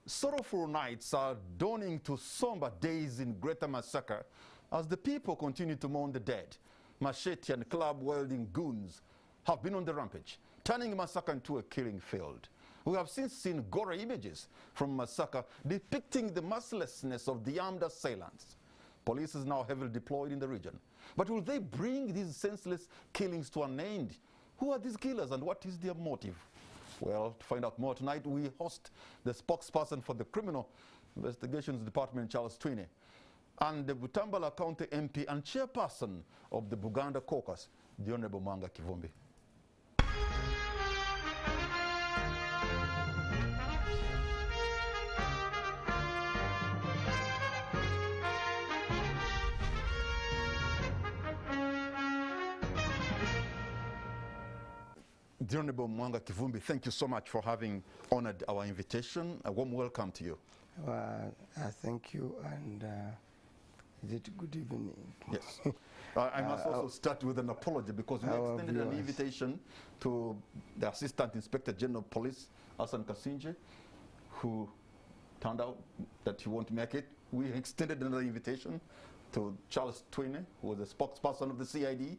Sorrowful nights are dawning to somber days in Greater Masaka as the people continue to mourn the dead. Machete and club wielding goons have been on the rampage, turning Masaka into a killing field. We have since seen gory images from Masaka depicting the mercilessness of the armed assailants. Police is now heavily deployed in the region. But will they bring these senseless killings to an end? Who are these killers and what is their motive? Well, to find out more tonight, we host the spokesperson for the Criminal Investigations Department, Charles Twine, and the Butambala County MP and chairperson of the Buganda Caucus, the Honorable Mwanga Kivumbi. The Honorable Mwanga Kivumbi, thank you so much for having honored our invitation. A warm welcome to you. Thank you, and is it good evening? Yes. I must also start with an apology because we extended an invitation to the Assistant Inspector General of Police, Hassan Kasinje, who turned out that he won't make it. We extended another invitation to Charles Twine, who was the spokesperson of the CID,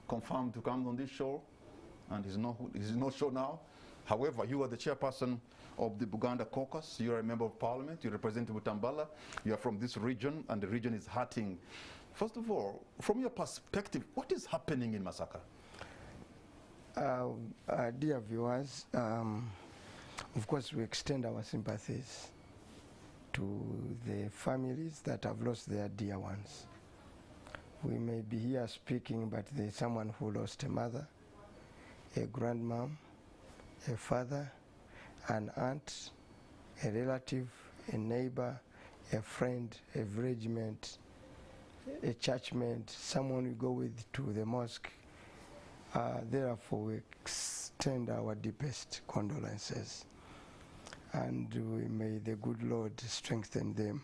confirmed to come on this show. And he's not sure now. However, you are the chairperson of the Buganda Caucus. You are a member of parliament. You represent Butambala. You are from this region, and the region is hurting. First of all, from your perspective, what is happening in Masaka? Dear viewers, of course, we extend our sympathies to the families that have lost their dear ones. We may be here speaking, but there's someone who lost a mother, a grandmom, a father, an aunt, a relative, a neighbor, a friend, a village mate, a church mate, someone we go with to the mosque. Therefore, we extend our deepest condolences, and we may the good Lord strengthen them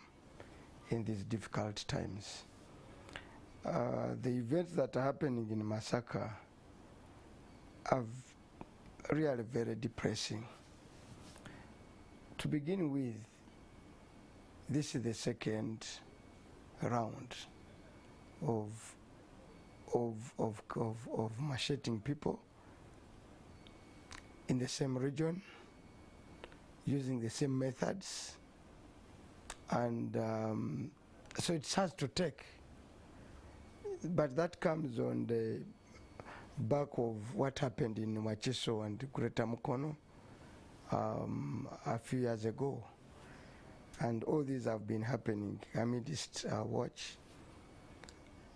in these difficult times. The events that are happening in Masaka are really very depressing. To begin with, this is the second round of macheting people in the same region, using the same methods, and so it has to take. But that comes on the back of what happened in Wachiso and Greater Mukono a few years ago. And all these have been happening amidst our watch.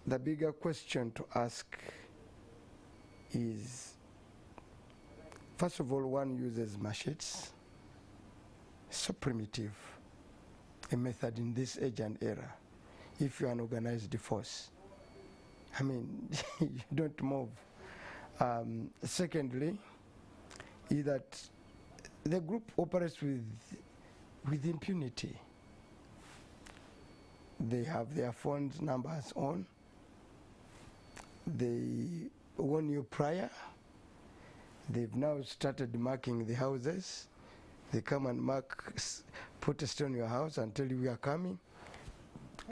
The bigger question to ask is, first of all, one uses machetes. So primitive, a method in this age and era. If you're an organized force, I mean, you don't move. Secondly, is that the group operates with impunity. They have their phone numbers on. They warn you prior. They've now started marking the houses. They come and mark, put a stone in your house and tell you we are coming.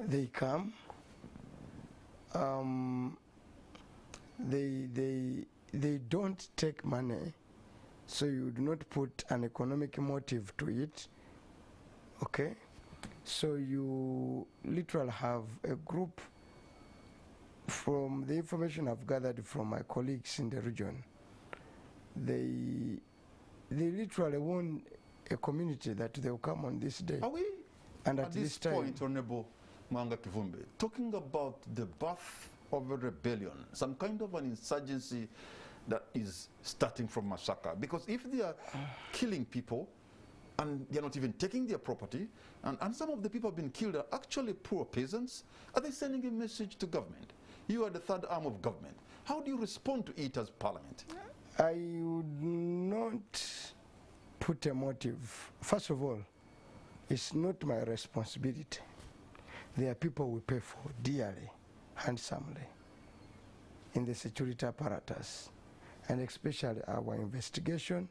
They come. They don't take money, so you do not put an economic motive to it, okay? So you literally have a group, from the information I've gathered from my colleagues in the region, they literally warn a community that they will come on this day. Are we, and at this time, point, Honorable Mwanga Kivumbi, talking about the birth of a rebellion, some kind of an insurgency that is starting from Masaka? Because if they are killing people and they're not even taking their property, and some of the people have been killed are actually poor peasants, are they sending a message to government? You are the third arm of government. How do you respond to it as parliament? I would not put a motive. First of all, it's not my responsibility. There are people we pay for dearly, handsomely, in the security apparatus, and especially our investigation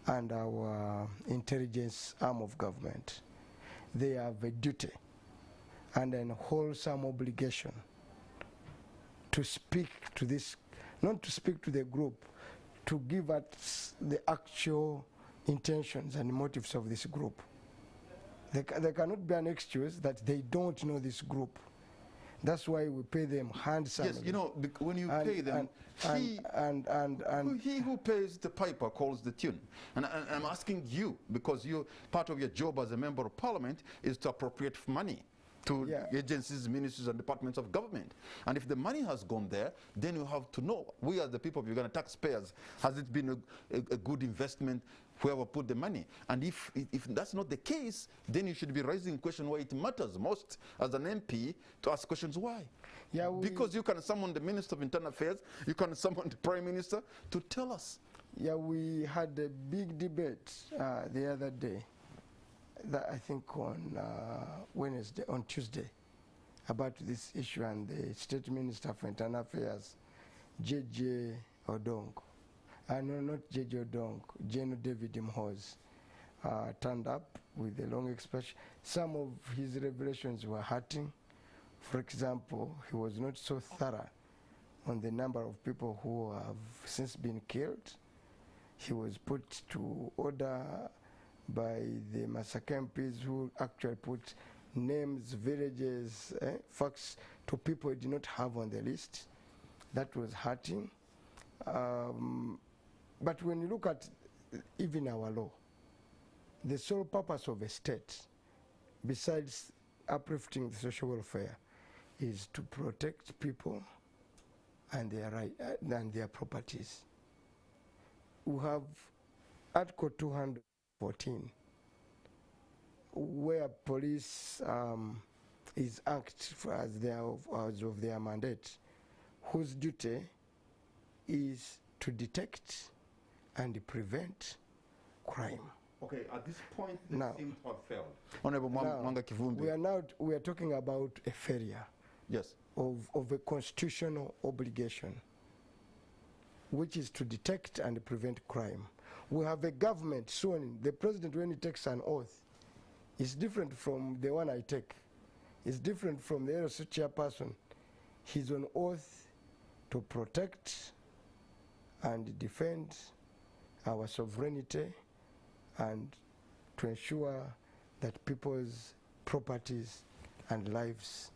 and our intelligence arm of government, they have a duty and a wholesome obligation to speak to this, not to speak to the group, to give us the actual intentions and motives of this group. There cannot be an excuse that they don't know this group. That's why we pay them handsomely. Yes, you know, when you pay them, he who pays the piper calls the tune. And I'm asking you, because part of your job as a member of parliament is to appropriate money to agencies, ministries, and departments of government. And if the money has gone there, then you have to know, we as the people of Uganda taxpayers, has it been a good investment whoever put the money? And if that's not the case, then you should be raising question why it matters most as an MP to ask questions why. Yeah, because you can summon the Minister of Internal Affairs, you can summon the Prime Minister to tell us. Yeah, we had a big debate the other day, I think on Tuesday, about this issue, and the State Minister for Internal Affairs, J.J. Odong, no, not J.J. Odong, General David Mhoz, turned up with a long expression. Some of his revelations were hurting. For example, he was not so thorough on the number of people who have since been killed. He was put to order by the Masaka MPs, who actually put names, villages, facts to people he did not have on the list. That was hurting. But when you look at even our law, the sole purpose of a state, besides uplifting the social welfare, is to protect people and their rights and their properties. We have Article 214, where police is act as of their mandate, whose duty is to detect and prevent crime. Okay, at this point, they seem to have failed. Honorable Mwanga Kivumbi. We are talking about a failure. Yes. Of a constitutional obligation, which is to detect and prevent crime. We have a government sworn. The president, when he takes an oath, is different from the one I take. It's different from the LSU chairperson. He's on oath to protect and defend our sovereignty and to ensure that people's properties and lives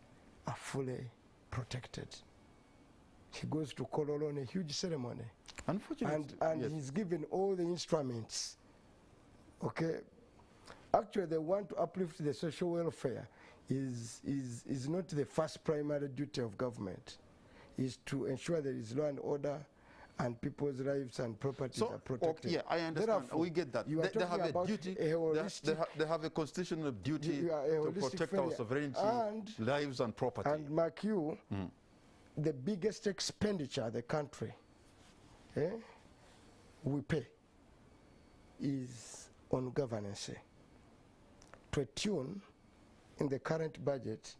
are fully protected. He goes to Kololo on a huge ceremony. Unfortunately. And yes, he's given all the instruments. Okay. Actually, they want to uplift the social welfare. Is not the first primary duty of government. Is to ensure there is law and order and people's lives and properties are protected. Yeah, I understand. Therefore, we get that. They have a duty. They have a constitutional duty to protect our sovereignty, lives and property. And mark you, the biggest expenditure the country we pay is on governance, to a tune in the current budget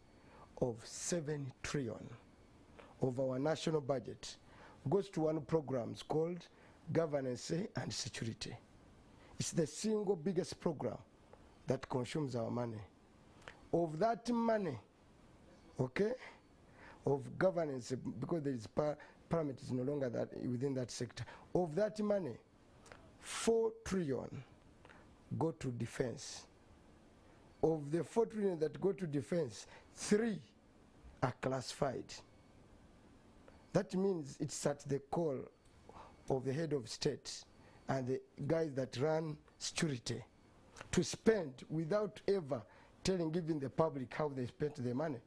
of 7 trillion of our national budget goes to one program called governance and security. It's the single biggest program that consumes our money. Of that money, okay, of governance, because there is parameters no longer that within that sector, of that money, 4 trillion go to defense. Of the 4 trillion that go to defense, 3 are classified. That means it's at the call of the head of state and the guys that run security to spend without ever giving the public how they spent their money.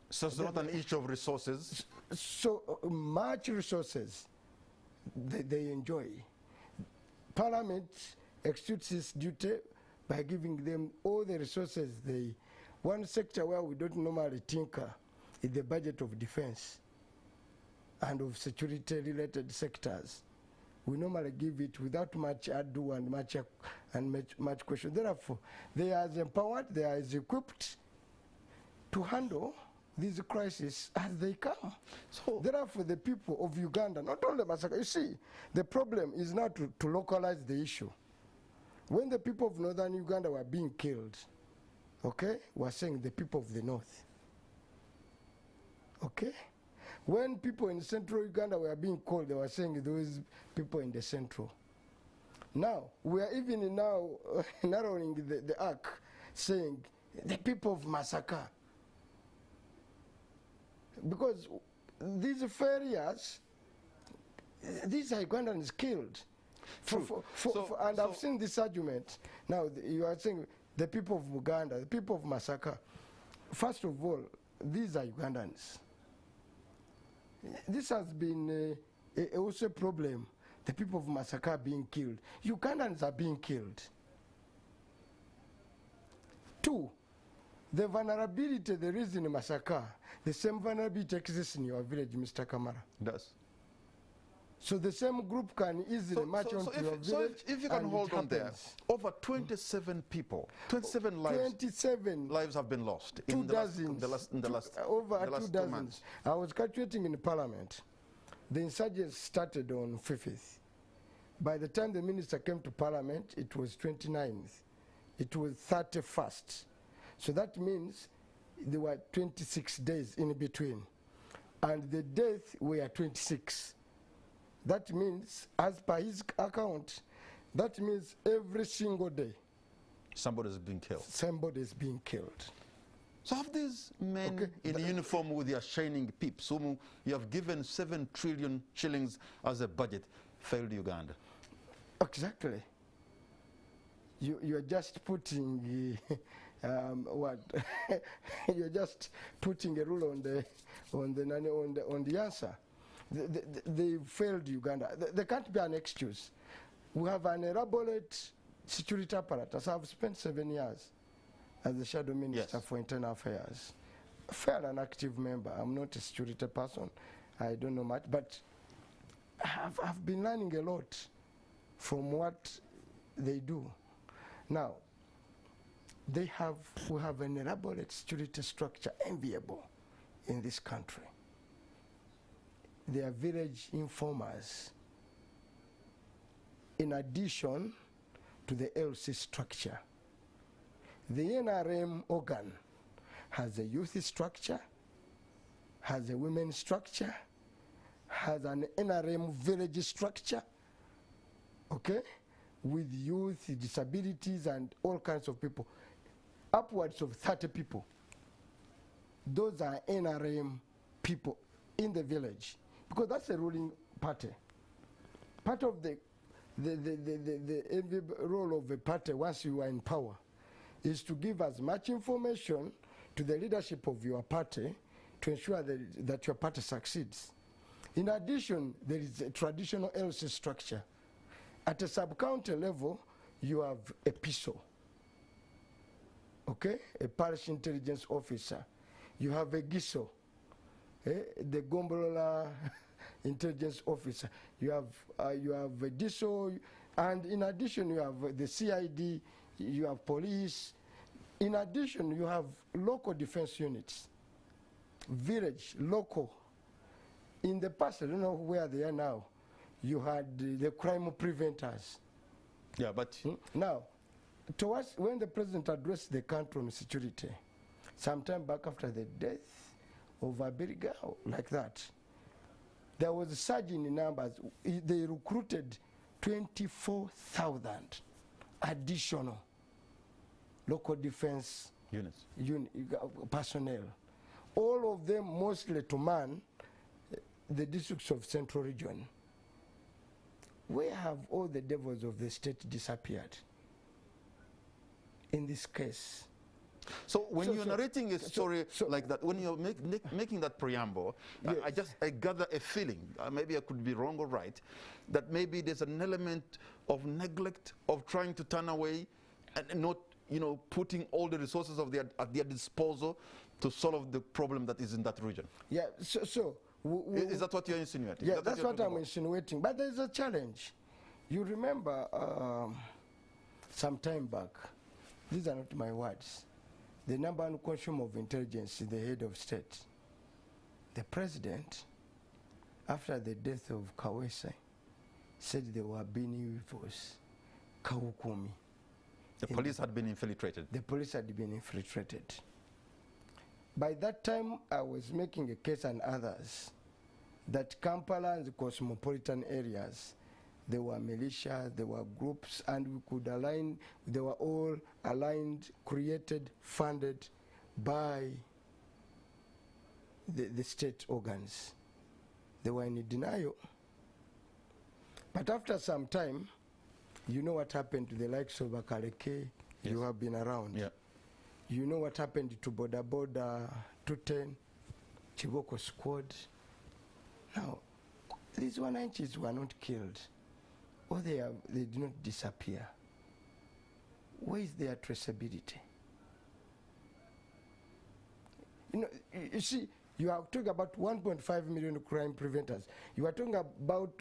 So it's not an issue of resources? So much resources they enjoy. Parliament executes its duty by giving them all the resources. One sector where we don't normally tinker is the budget of defense and of security-related sectors. We normally give it without much ado and much question. Therefore, they are empowered, they are equipped to handle these crises as they come. So, Therefore, the people of Uganda, not only Masaka, you see, the problem is not to localize the issue. When the people of northern Uganda were being killed, okay, we're saying the people of the north. Okay? When people in central Uganda were being killed, they were saying those people in the central. Now, we are even now narrowing the arc, saying the people of Masaka. Because these areas, these are Ugandans killed. And I've seen this argument. Now, you are saying the people of Uganda, the people of Masaka. First of all, these are Ugandans. This has been also a problem. The people of Masaka are being killed. Ugandans are being killed. Two, the vulnerability there is in Masaka, the same vulnerability exists in your village, Mr. Kamara. It does. So the same group can easily march onto your village. So if you can hold on there, over 27 people, 27 lives have been lost in the last over 2 2 dozens. months. I was calculating in Parliament. The insurgents started on 5th. By the time the minister came to Parliament, it was 29th. It was 31st. So that means there were 26 days in between. And the deaths were 26. That means, as per his account, that means every single day somebody is being killed. Somebody is being killed. So have these men in uniform with their shining pips, whom you have given 7 trillion shillings as a budget, failed Uganda? Exactly. You're just putting what? You're just putting a rule on the answer. They failed Uganda. There can't be an excuse. We have an elaborate security apparatus. I've spent 7 years as the Shadow Minister for Internal Affairs. Fair and active member. I'm not a security person. I don't know much, but I've been learning a lot from what they do. Now, we have an elaborate security structure enviable in this country. They are village informers. In addition to the LC structure, the NRM organ has a youth structure, has a women's structure, has an NRM village structure, okay, with youth, disabilities, and all kinds of people, upwards of 30 people. Those are NRM people in the village, because that's a ruling party. Part of the role of a party once you are in power is to give as much information to the leadership of your party to ensure that your party succeeds. In addition, there is a traditional LC structure. At a sub-county level, you have a PISO, okay, a parish intelligence officer. You have a GISO, the Gombolola intelligence officer. You have a DISO, and in addition you have the CID, you have police. In addition, you have local defense units, village, local. In the past, I don't know where they are now, you had the crime preventers. Yeah, but now, towards when the president addressed the country on security, sometime back after the death of Abiriga, like that, there was a surge in numbers. They recruited 24,000 additional local defense units, personnel. All of them mostly to man the districts of Central Region. Where have all the devils of the state disappeared in this case? So when you're narrating a story like that, when you're making that preamble, yes, I gather a feeling, maybe I could be wrong or right, that maybe there's an element of neglect, of trying to turn away and not, putting all the resources at their disposal to solve the problem that is in that region. Yeah, is that what you're insinuating? Yeah, that's what I'm insinuating. But there's a challenge. You remember some time back, these are not my words, the number one consumer of intelligence is the head of state. The president, after the death of Kawese, said there were being evils. Kawukumi. The police had been infiltrated. The police had been infiltrated. By that time, I was making a case and others that Kampala and the cosmopolitan areas, there were militia, there were groups, and we could align, they were all aligned, created, funded by the state organs. They were in denial. But after some time, you know what happened to the likes of Akaleke. Yes. You have been around. Yeah. You know what happened to Boda Boda 210, Chiboko Squad. Now, these 190s were not killed, or they did not disappear. Where is their traceability? You know, you see, you are talking about 1.5 million crime preventers. You are talking about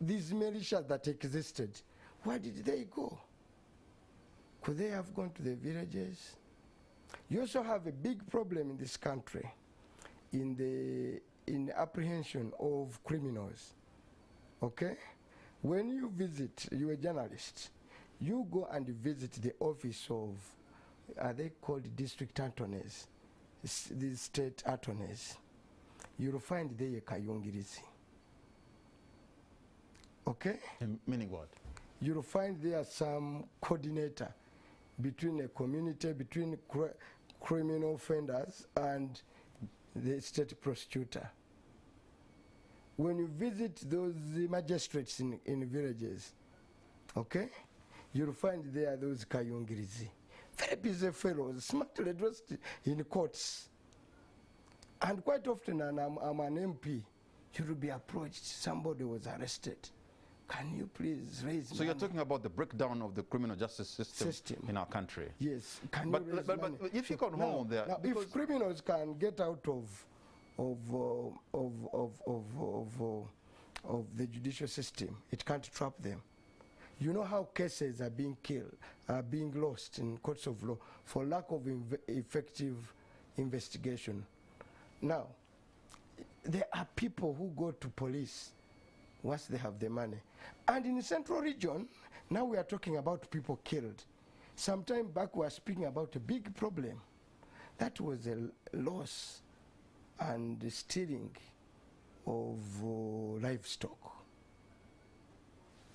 these militias that existed. Where did they go? Could they have gone to the villages? You also have a big problem in this country in the apprehension of criminals. Okay? When you visit, you're a journalist, you go and visit the office of, are they called district attorneys? These state attorneys. You'll find there a Kayungirizi. Okay? Meaning what? You'll find there some coordinator between a community, between criminal offenders and the state prosecutor. When you visit those magistrates in villages, okay, you'll find there those Kayungirizi. Very busy fellows, smartly dressed in courts. And quite often, and I'm an MP, you will be approached, somebody was arrested. Can you please raise money? So you're talking about the breakdown of the criminal justice system in our country. Yes. Can you raise money? But if you can hold on there, now if criminals can get out of the judicial system, it can't trap them. You know how cases are being killed, are being lost in courts of law for lack of effective investigation. Now, there are people who go to police once they have the money. And in the central region, now we are talking about people killed. Some time back we were speaking about a big problem. That was a loss and the stealing of livestock.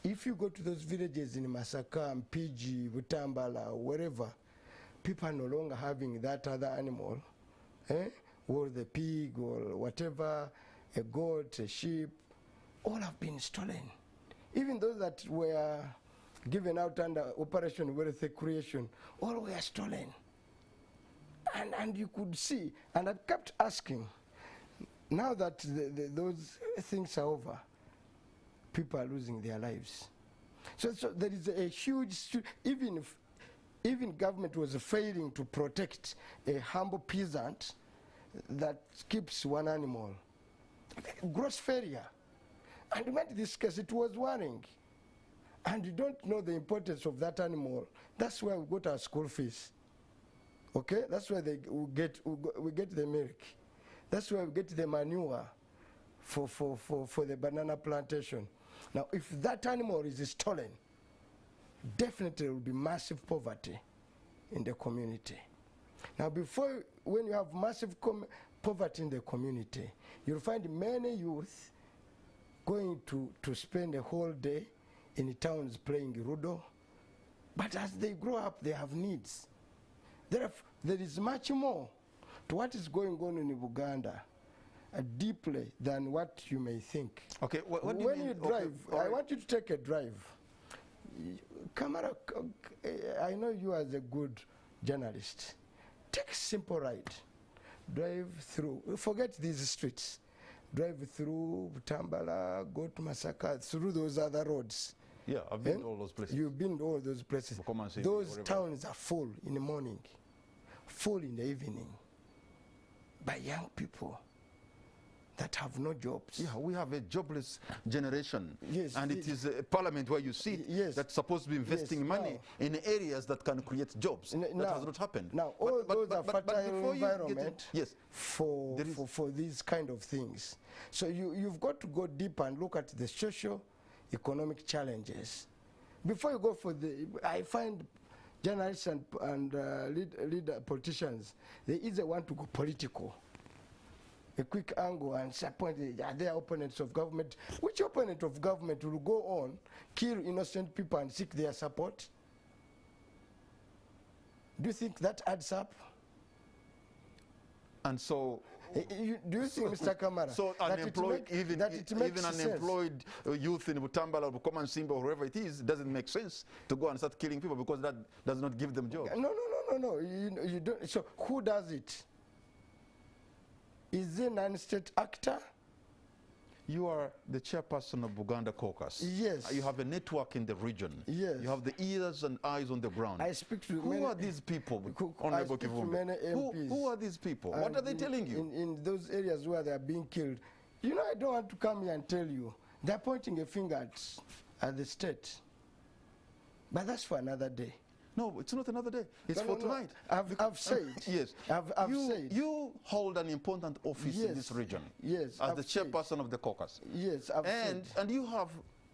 If you go to those villages in Masaka, Mpigi, Butambala, wherever, people are no longer having that other animal, or the pig or whatever, a goat, a sheep, all have been stolen. Even those that were given out under Operation Wealth Creation, all were stolen. And you could see, and I kept asking, now that those things are over, people are losing their lives. So there is a huge, even government was failing to protect a humble peasant that keeps one animal. Gross failure. And in this case, it was worrying. And you don't know the importance of that animal. That's why we got our school fees. Okay? That's why we get the milk. That's why we get the manure for the banana plantation. Now, if that animal is stolen, definitely there will be massive poverty in the community. Now, when you have massive poverty in the community, you'll find many youth going to spend a whole day in towns playing Rudo. But as they grow up, they have needs. There is much more to what is going on in Uganda deeply than what you may think. Okay, what do when you mean? You drive, okay, I want you to take a drive. Kamara, I know you as a good journalist. Take a simple ride. Drive through, forget these streets. Drive through Butambala, go to Masaka, through those other roads. Yeah, I've been to all those places. You've been to all those places. Those towns are full in the morning, full in the evening, by young people. that have no jobs. Yeah, we have a jobless generation. Yes, and it is a parliament where you sit yes, that's supposed to be investing money in areas that can create jobs. That has not happened. Now, all those are fertile environment yes, for these kind of things. So you've got to go deep and look at the socio-economic challenges. Before you go for I find journalists and leader politicians, they either want to go political, a quick angle, and point are they opponents of government. Which opponent of government will go on, kill innocent people and seek their support? Do you think that adds up? And so, do you think, Mr. Kamara, so unemployed, even unemployed youth in Butambala or Common Simba or wherever it is, doesn't make sense to go and start killing people because that does not give them jobs? No. You don't. So who does it? Is it a non-state actor? You are the chairperson of Buganda Caucus. Yes. You have a network in the region. Yes. You have the ears and eyes on the ground. I speak to Who are these people, Honorable Kivumbi? Who are these people? What are they telling you? In those areas where they are being killed, you know, I don't want to come here and tell you. They're pointing a finger at the state. But that's for another day. No, it's not another day. It's for tonight. I've said. Yes. I've said. You hold an important office in this region. Yes. As the chairperson of the caucus. Yes, I've said. And you have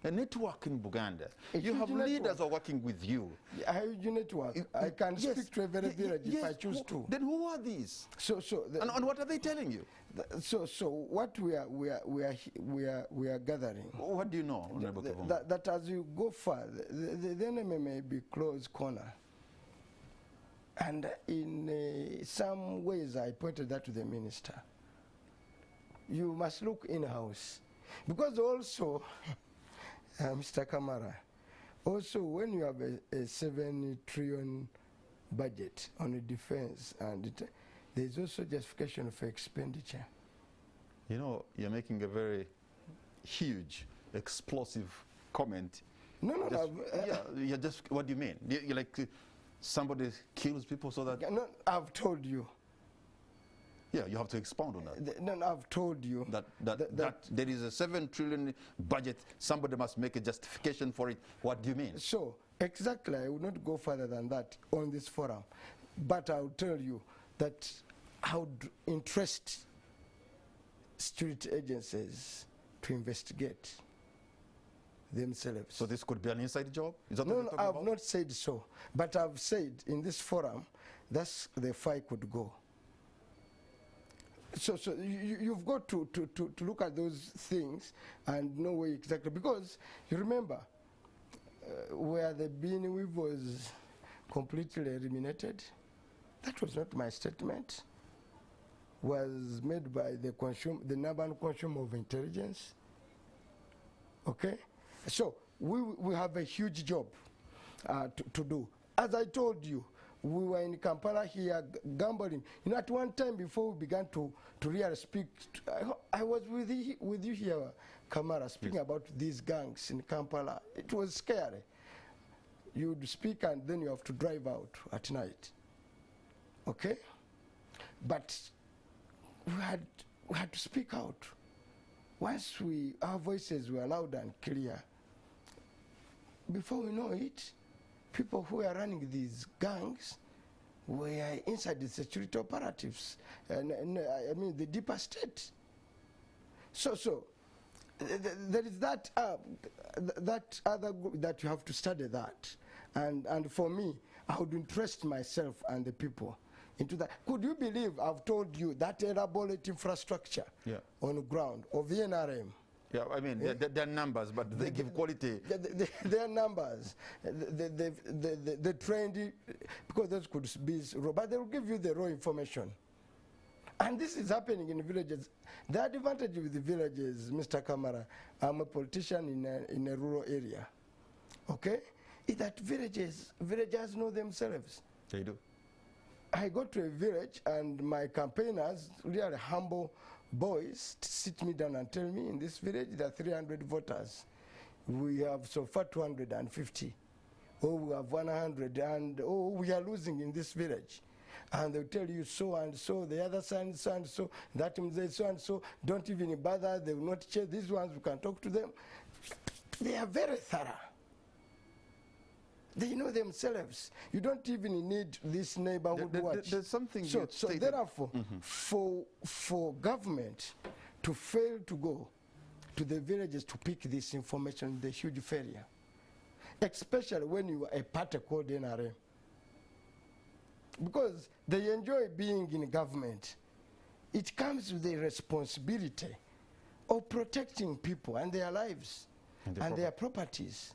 a network in Buganda. You have leaders who are working with you. A huge network. I can speak to every village if I choose to. Then who are these? And what are they telling you? So what we are gathering. What do you know, Honorable Kivumbi? That as you go further, the enemy may be close corner. And in some ways, I pointed that to the minister. You must look in-house. Because also, Mr. Kamara, also when you have a 7 trillion budget on a defense, and there's also justification for expenditure. You know, you're making a very huge, explosive comment. No. You're just, what do you mean? You're like, somebody kills people so that... No, I've told you. Yeah, you have to expound on that. No, I've told you. That there is a 7 trillion budget, somebody must make a justification for it. What do you mean? So, exactly, I will not go further than that on this forum. But I'll tell you that I would interest security agencies to investigate themselves. So this could be an inside job? Is that No, I've not said so. But I've said in this forum, that's the fight could go. So you've got to look at those things and know where exactly, because you remember where the bean weave was completely eliminated, that was not my statement, was made by the Naban consumer of intelligence. Okay? So we have a huge job to do. As I told you, we were in Kampala here gambling. You know, at one time before we began to really speak, I was with you here, Kamara, speaking about these gangs in Kampala. It was scary. You'd speak and then you have to drive out at night. Okay? But we had to speak out. Once our voices were loud and clear, before we know it, people who are running these gangs were inside the security operatives, and I mean the deeper state. So there is that other group that you have to study that, and for me, I would interest myself and the people into that. Could you believe I've told you that elaborate infrastructure on the ground of the NRM? Yeah, I mean, they're numbers, but they give quality. They're numbers. The trendy, because those could be raw, but they will give you the raw information. And this is happening in villages. The advantage with the villages, Mr. Kamara, I'm a politician in a rural area, okay, is that villagers know themselves. They do. I go to a village and my campaigners, really humble boys, sit me down and tell me, in this village there are 300 voters. We have so far 250. Oh, we have 100, and oh, we are losing in this village. And they'll tell you so and so, the other side so and so, that mzee so and so, don't even bother, they will not check. These ones, we can talk to them. They are very thorough. They know themselves. You don't even need this neighborhood watch. There's something so therefore, for government to fail to go to the villages to pick this information is a huge failure. Especially when you are a party called NRM. Because they enjoy being in government. It comes with the responsibility of protecting people and their lives and their properties.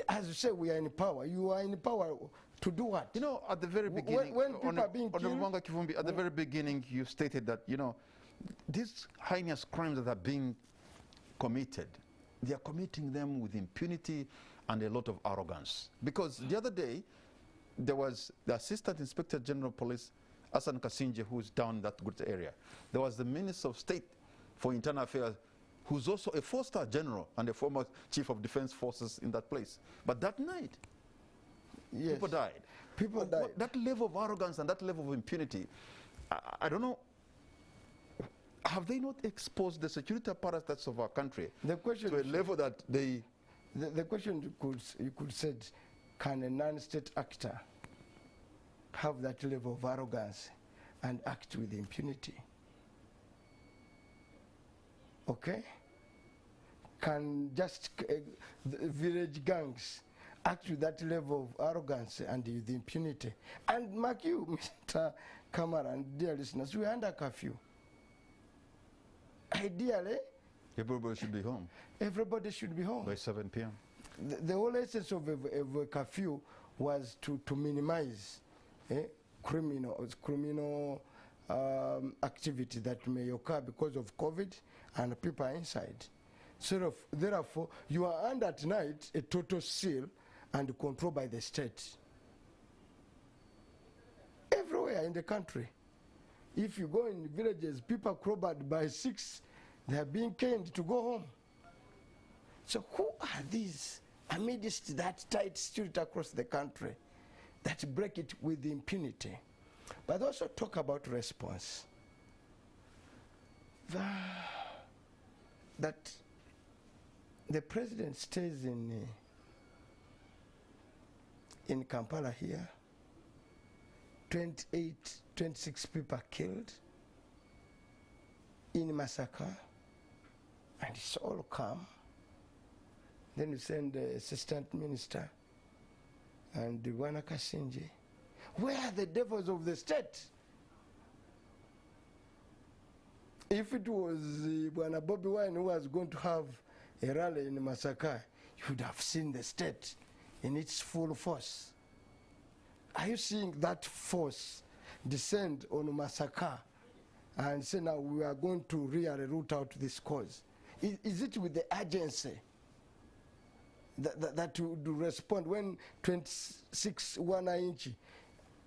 As you say, we are in power. You are in power to do what? You know, at the very beginning, when people are being killed, Mwanga Kivumbi, at the very beginning, you stated that, you know, these heinous crimes that are being committed, they are committing them with impunity and a lot of arrogance. Because the other day, there was the Assistant Inspector General of Police, Hassan Kasinje, who's down in that good area. There was the Minister of State for Internal Affairs, who's also a four-star general and a former chief of defense forces in that place. But that night, yes, people died. People died. That level of arrogance and that level of impunity, I don't know, have they not exposed the security apparatus of our country to a level that they... The question you could say, can a non-state actor have that level of arrogance and act with impunity? Okay? Can just the village gangs act with that level of arrogance and with impunity? And mark you, Mr. Kamara and dear listeners, we are under curfew. Ideally, everybody should be home. Everybody should be home. By 7 p.m. The whole essence of a curfew was to minimize criminal activity that may occur because of COVID and people are inside. So therefore, you are under at night a total seal and control by the state. Everywhere in the country. If you go in villages, people are crowbarred by 6, they are being caned to go home. So who are these amidst that tight security across the country that break it with impunity? But also talk about response. That the president stays in Kampala here, 26 people are killed in Masaka, and it's all calm. Then you send the assistant minister and Wana Kasinje. Where are the devils of the state? If it was Bwana Bobby Wine who was going to have a rally in Masaka, you would have seen the state in its full force. Are you seeing that force descend on Masaka and say, now we are going to really root out this cause? Is it with the urgency that to respond when 26 1-inch,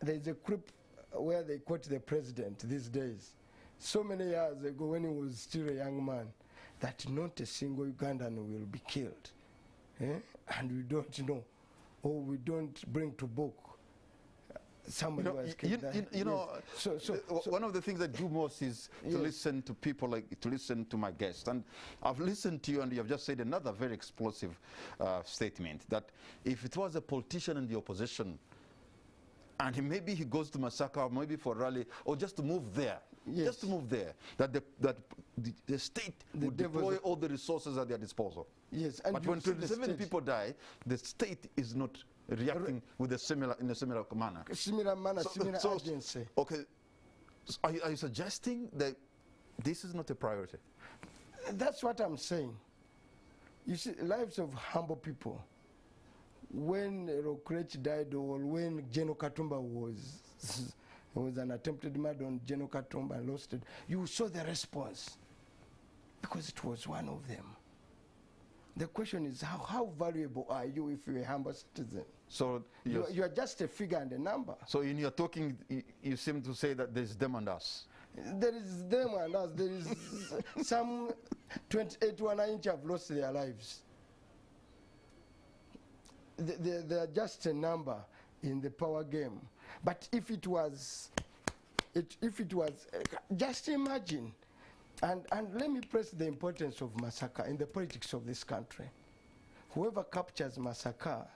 there's a clip where they quote the president these days, so many years ago when he was still a young man, that not a single Ugandan will be killed. And we don't know, or we don't bring to book somebody who has killed that. You know, so one of the things I do most is to listen to people, to listen to my guests. And I've listened to you, and you have just said another very explosive statement, that if it was a politician in the opposition, and maybe he goes to Masaka, or maybe for a rally, or just to move there, just to move there, that the state would deploy all the resources at their disposal. Yes, and but when 27 people die, the state is not reacting with a similar manner. Similar urgency. Okay, so are you suggesting that this is not a priority? That's what I'm saying. You see, lives of humble people. When Rokrech died, or when General Katumba was an attempted murder on General Katumba and lost it, you saw the response because it was one of them. The question is, how valuable are you if you're a humble citizen? So you are just a figure and a number. So in your talking, you seem to say that there's them and us. There is them and us. There is some 28 1-inch have lost their lives. They are just a number. in the power game. But if it was, just imagine, and let me press the importance of Masaka in the politics of this country. Whoever captures Masaka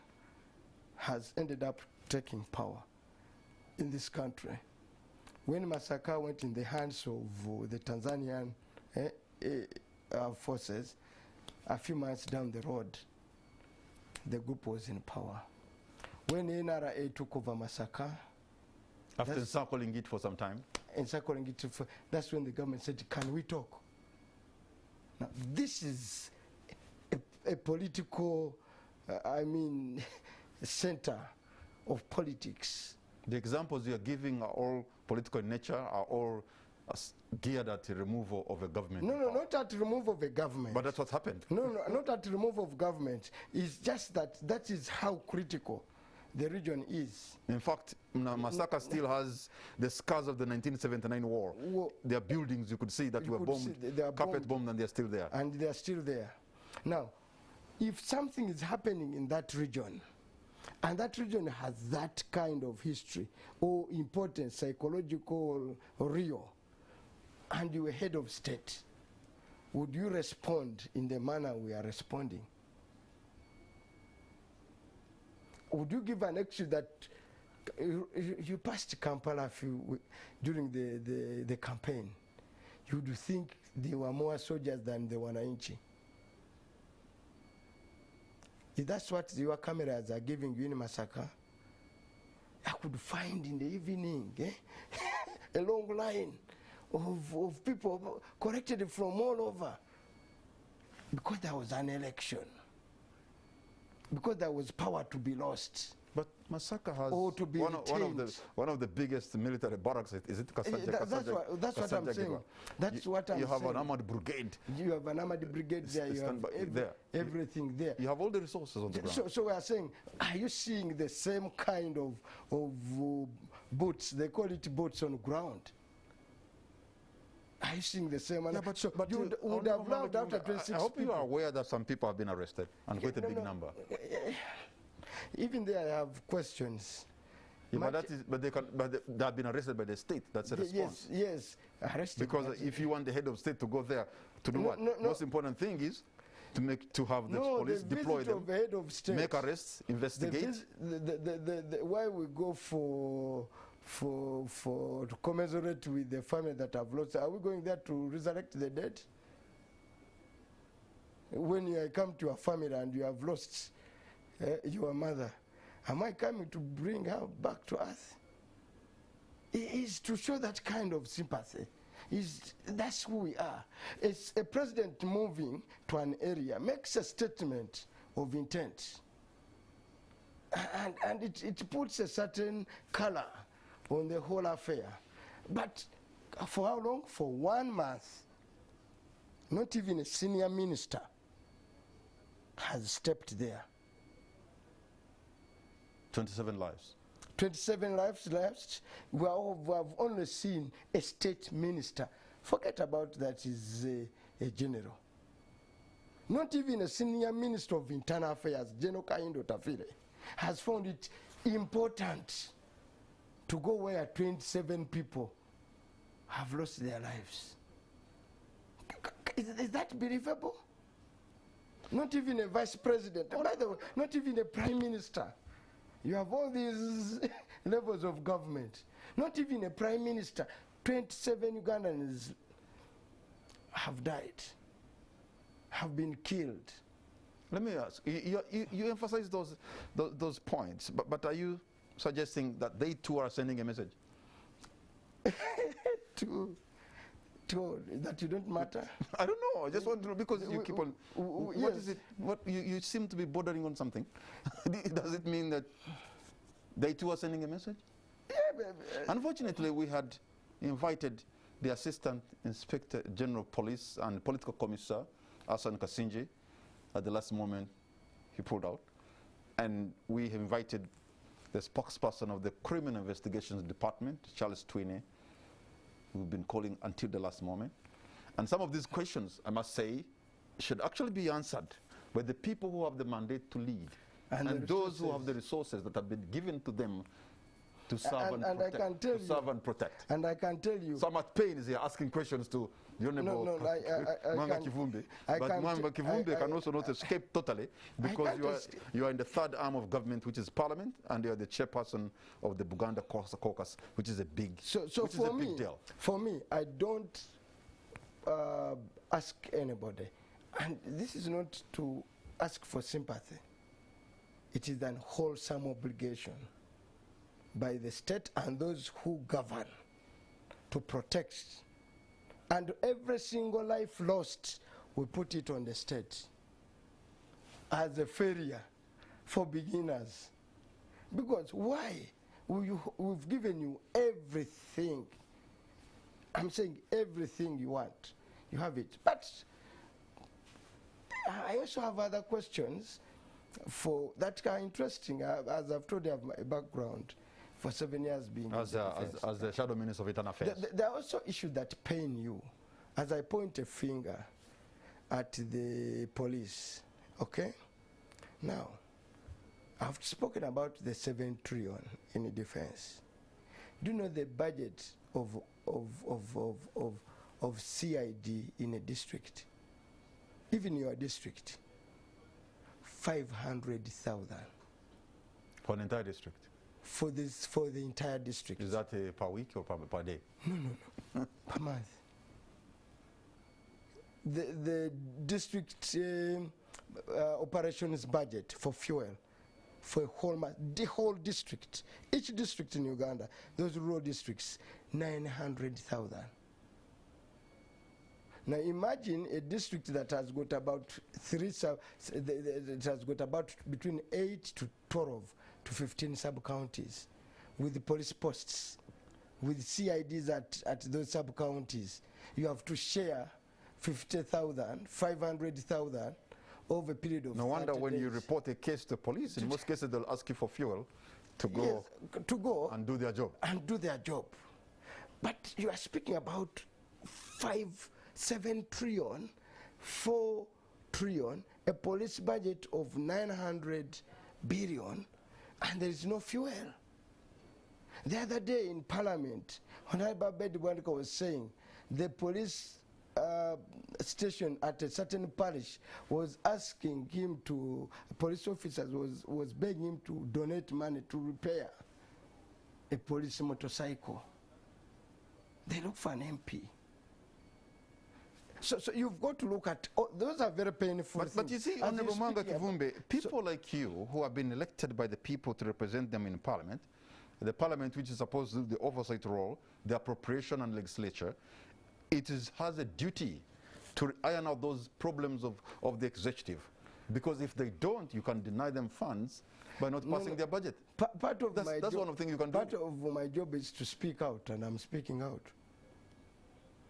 has ended up taking power in this country. When Masaka went in the hands of the Tanzanian forces, a few months down the road, the group was in power. When NRA took over Masaka, after encircling it for some time, that's when the government said, can we talk? Now, this is a political, center of politics. The examples you are giving are all political in nature, are all geared at the removal of a government. No, not at removal of a government. But that's what happened. No, not at removal of government. It's just that is how critical the region is. In fact, Masaka still has the scars of the 1979 war. There are buildings you could see that were bombed, carpet bombed, and they're still there. And they're still there. Now, if something is happening in that region, and that region has that kind of history or importance, psychological or real, and you were head of state, would you respond in the manner we are responding? Would you give an excuse that you passed Kampala during the campaign? You would think there were more soldiers than the Wananchi. If that's what your cameras are giving you in Masaka, I could find in the evening a long line of people collected from all over, because there was an election, because there was power to be lost. But Masaka has one of the biggest military barracks. Is it Kasanja? That's what I'm saying. That's what I'm saying. You have an armored brigade. You have an armored brigade there. You have everything there. You have all the resources on the ground. So we are saying, are you seeing the same kind of boots? They call it boots on ground. Are you seeing the same? Yeah, but you would have loved after 26 I hope people. you are aware that some people have been arrested, and quite a big number. Even there, I have questions. Yeah, but they have been arrested by the state. That's a response. Yes, arrested. Because if you want the head of state to go there to do what? Most important thing is to have the police deploy them, the head of state, make arrests, investigate. Why we go to commiserate with the family that have lost? Are we going there to resurrect the dead? When you come to a family and you have lost your mother, am I coming to bring her back to earth? It is to show that kind of sympathy. That's who we are. It's a president moving to an area, makes a statement of intent, and it puts a certain color on the whole affair. But for how long? For 1 month. Not even a senior minister has stepped there. 27 lives. 27 lives left. We have only seen a state minister. Forget about that, is a general. Not even a senior minister of internal affairs, General Kaindo Tafile, has found it important to go where 27 people have lost their lives. Is that believable? Not even a vice president, by the way, not even a prime minister. You have all these levels of government. Not even a prime minister. 27 Ugandans have died, have been killed. Let me ask, you emphasize those points, but are you suggesting that they too are sending a message? That you don't matter? I don't know. I just want to know, because you keep on. What yes. is it? What you seem to be bordering on something. Does it mean that they too are sending a message? Yeah, Unfortunately, we had invited the Assistant Inspector General of Police and Political Commissar, Asan Kasinji. At the last moment, he pulled out. And we invited the spokesperson of the Criminal Investigations Department, Charles Twine, we've been calling until the last moment. And some of these questions, I must say, should actually be answered by the people who have the mandate to lead. And those who have the resources that have been given to them to serve and protect. I can tell you, serve and protect. And I can tell you. Some at pain is here asking questions to the Honorable Mwanga Kivumbi. But Mwanga Kivumbi can also not escape totally, because you are in the third arm of government, which is Parliament, and you are the chairperson of the Buganda Caucus, which is a big, big deal. For me, I don't ask anybody, and this is not to ask for sympathy. It is an wholesome obligation by the state and those who govern to protect. And every single life lost, we put it on the state as a failure for beginners. Because why? We've given you everything. I'm saying everything you want. You have it. But I also have other questions that are interesting. As I've told you, I have my background for 7 years being as the Shadow Minister of Internal Affairs. There are also issues that pain you. As I point a finger at the police, okay? Now, I've spoken about the 7 trillion in defense. Do you know the budget of CID in a district? Even your district, 500,000. For an entire district? For the entire district. Is that per week or per day? No. Per month. The district operations budget for fuel for a whole month, the whole district, each district in Uganda, those rural districts, 900,000. Now imagine a district that has got about it has got about between 8 to 12 to 15 sub-counties with the police posts, with CIDs at those sub-counties. You have to share 50,000, 500,000 over a period of 30 days. No wonder when you report a case to police, in most cases they'll ask you for fuel to go, and do their job. But you are speaking about 7 trillion, 4 trillion, a police budget of 900 billion, and there is no fuel. The other day in Parliament, Honorable Bedi was saying the police station at a certain parish was asking him police officers was begging him to donate money to repair a police motorcycle. They look for an MP. So you've got to look at, those are very painful things. But you see, Honorable Mwanga Kivumbi, people like you who have been elected by the people to represent them in Parliament, the Parliament which is supposed to do the oversight role, the appropriation and legislature, has a duty to iron out those problems of the executive. Because if they don't, you can deny them funds by not passing their budget. That's one of the things you can do. Part of my job is to speak out, and I'm speaking out.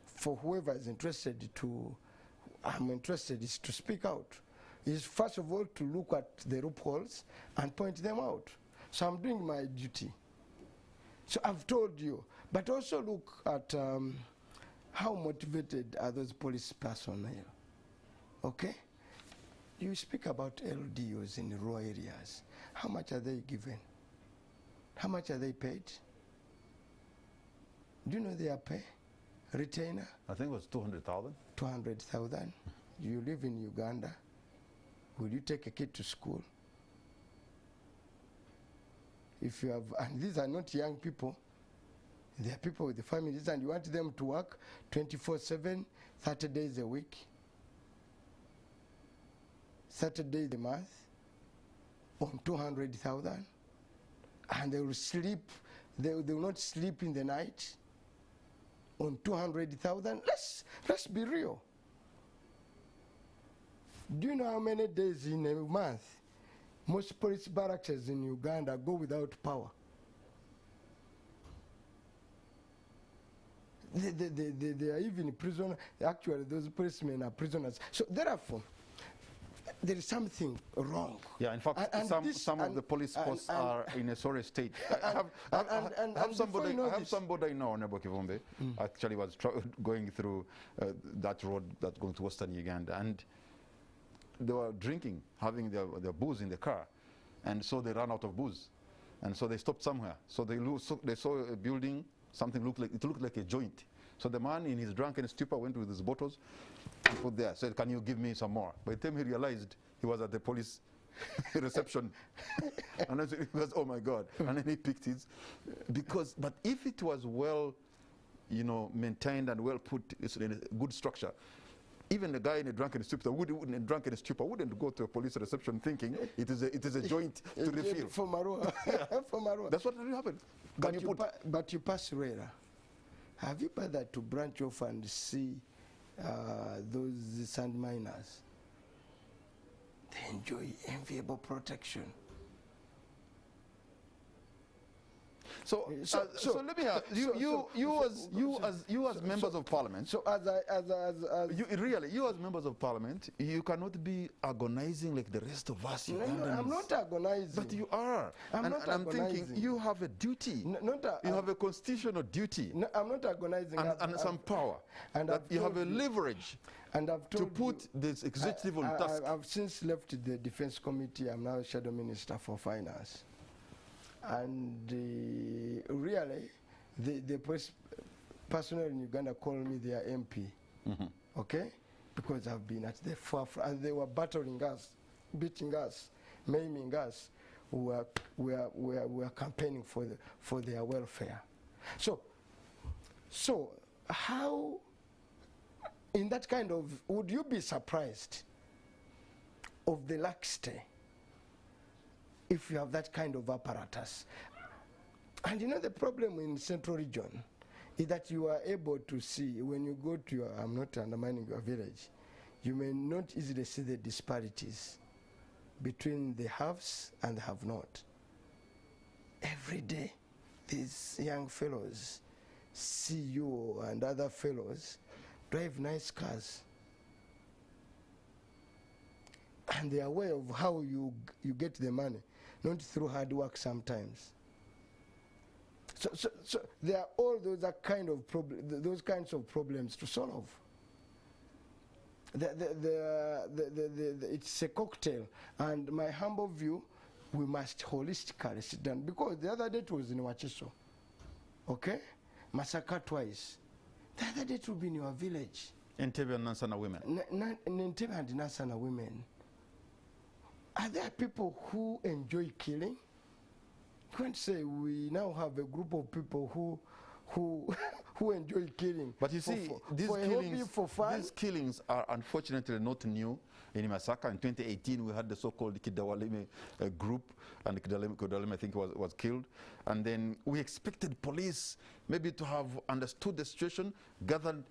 For whoever is interested I'm interested is to speak out. Is first of all to look at the loopholes and point them out. So I'm doing my duty. So I've told you, but also look at how motivated are those police personnel, okay? You speak about LDOs in rural areas. How much are they given? How much are they paid? Do you know their pay? Retainer? I think it was 200,000. 200,000. You live in Uganda. Will you take a kid to school? If you have, and these are not young people, they are people with the families, and you want them to work 24/7, 30 days a week, 30 days a month, on 200,000, and they will sleep, they will not sleep in the night, on 200,000. Let's be real. Do you know how many days in a month most police barracks in Uganda go without power? They are even prisoners. Actually, those policemen are prisoners. So therefore, there is something wrong. Yeah, in fact, some of the police posts are in a sorry state. I have somebody I know, Honorable Kivumbi, actually was going through that road that's going to Western Uganda, and they were drinking, having their booze in the car. and so they ran out of booze, and so they stopped somewhere. So they saw a building, something looked like a joint. So the man in his drunken stupor went with his bottles, and put there, said, "Can you give me some more?" By the time he realized, he was at the police reception, and then he was, "Oh my God!" And then he picked his, but if it was well, maintained and well put, it's in a good structure, even the guy in a drunken stupor wouldn't go to a police reception thinking it is a joint to refill. For Marua. For Marua. That's what really happened. But you pass Rera. Have you bothered to branch off and see those sand miners? They enjoy enviable protection. So let me ask you as members of parliament. So you as members of parliament, you cannot be agonizing like the rest of us. No, I'm not agonizing. But you are. I'm thinking you have a duty. You have a constitutional duty. No, I'm not agonizing. And some power. And that you have a leverage. And I've told to put this executive on task. I've since left the Defense Committee. I'm now Shadow Minister for Finance. And really, the personnel in Uganda call me their MP, okay? Because I've been at the forefront, and they were battering us, beating us, maiming us. We are campaigning for their welfare. So how, in that kind of, would you be surprised of the laxity if you have that kind of apparatus? And the problem in Central Region is that you are able to see, when you go to your, I'm not undermining your village, you may not easily see the disparities between the haves and the have-not. Every day, these young fellows see you and other fellows drive nice cars. And they are aware of how you get the money, not through hard work sometimes. So there are all those those kinds of problems to solve. It's a cocktail, and my humble view, we must holistically sit down, because the other day it was in Wachiso, okay? Masaka twice. The other day it will be in your village. Entebbe and Nansana women. Entebbe and Nansana women. Are there people who enjoy killing? You can't say we now have a group of people who enjoy killing. But you see, these killings are unfortunately not new in Masaka. In 2018, we had the so-called Kidawalime group, and Kidawalime, I think, was killed. And then we expected police maybe to have understood the situation, gathered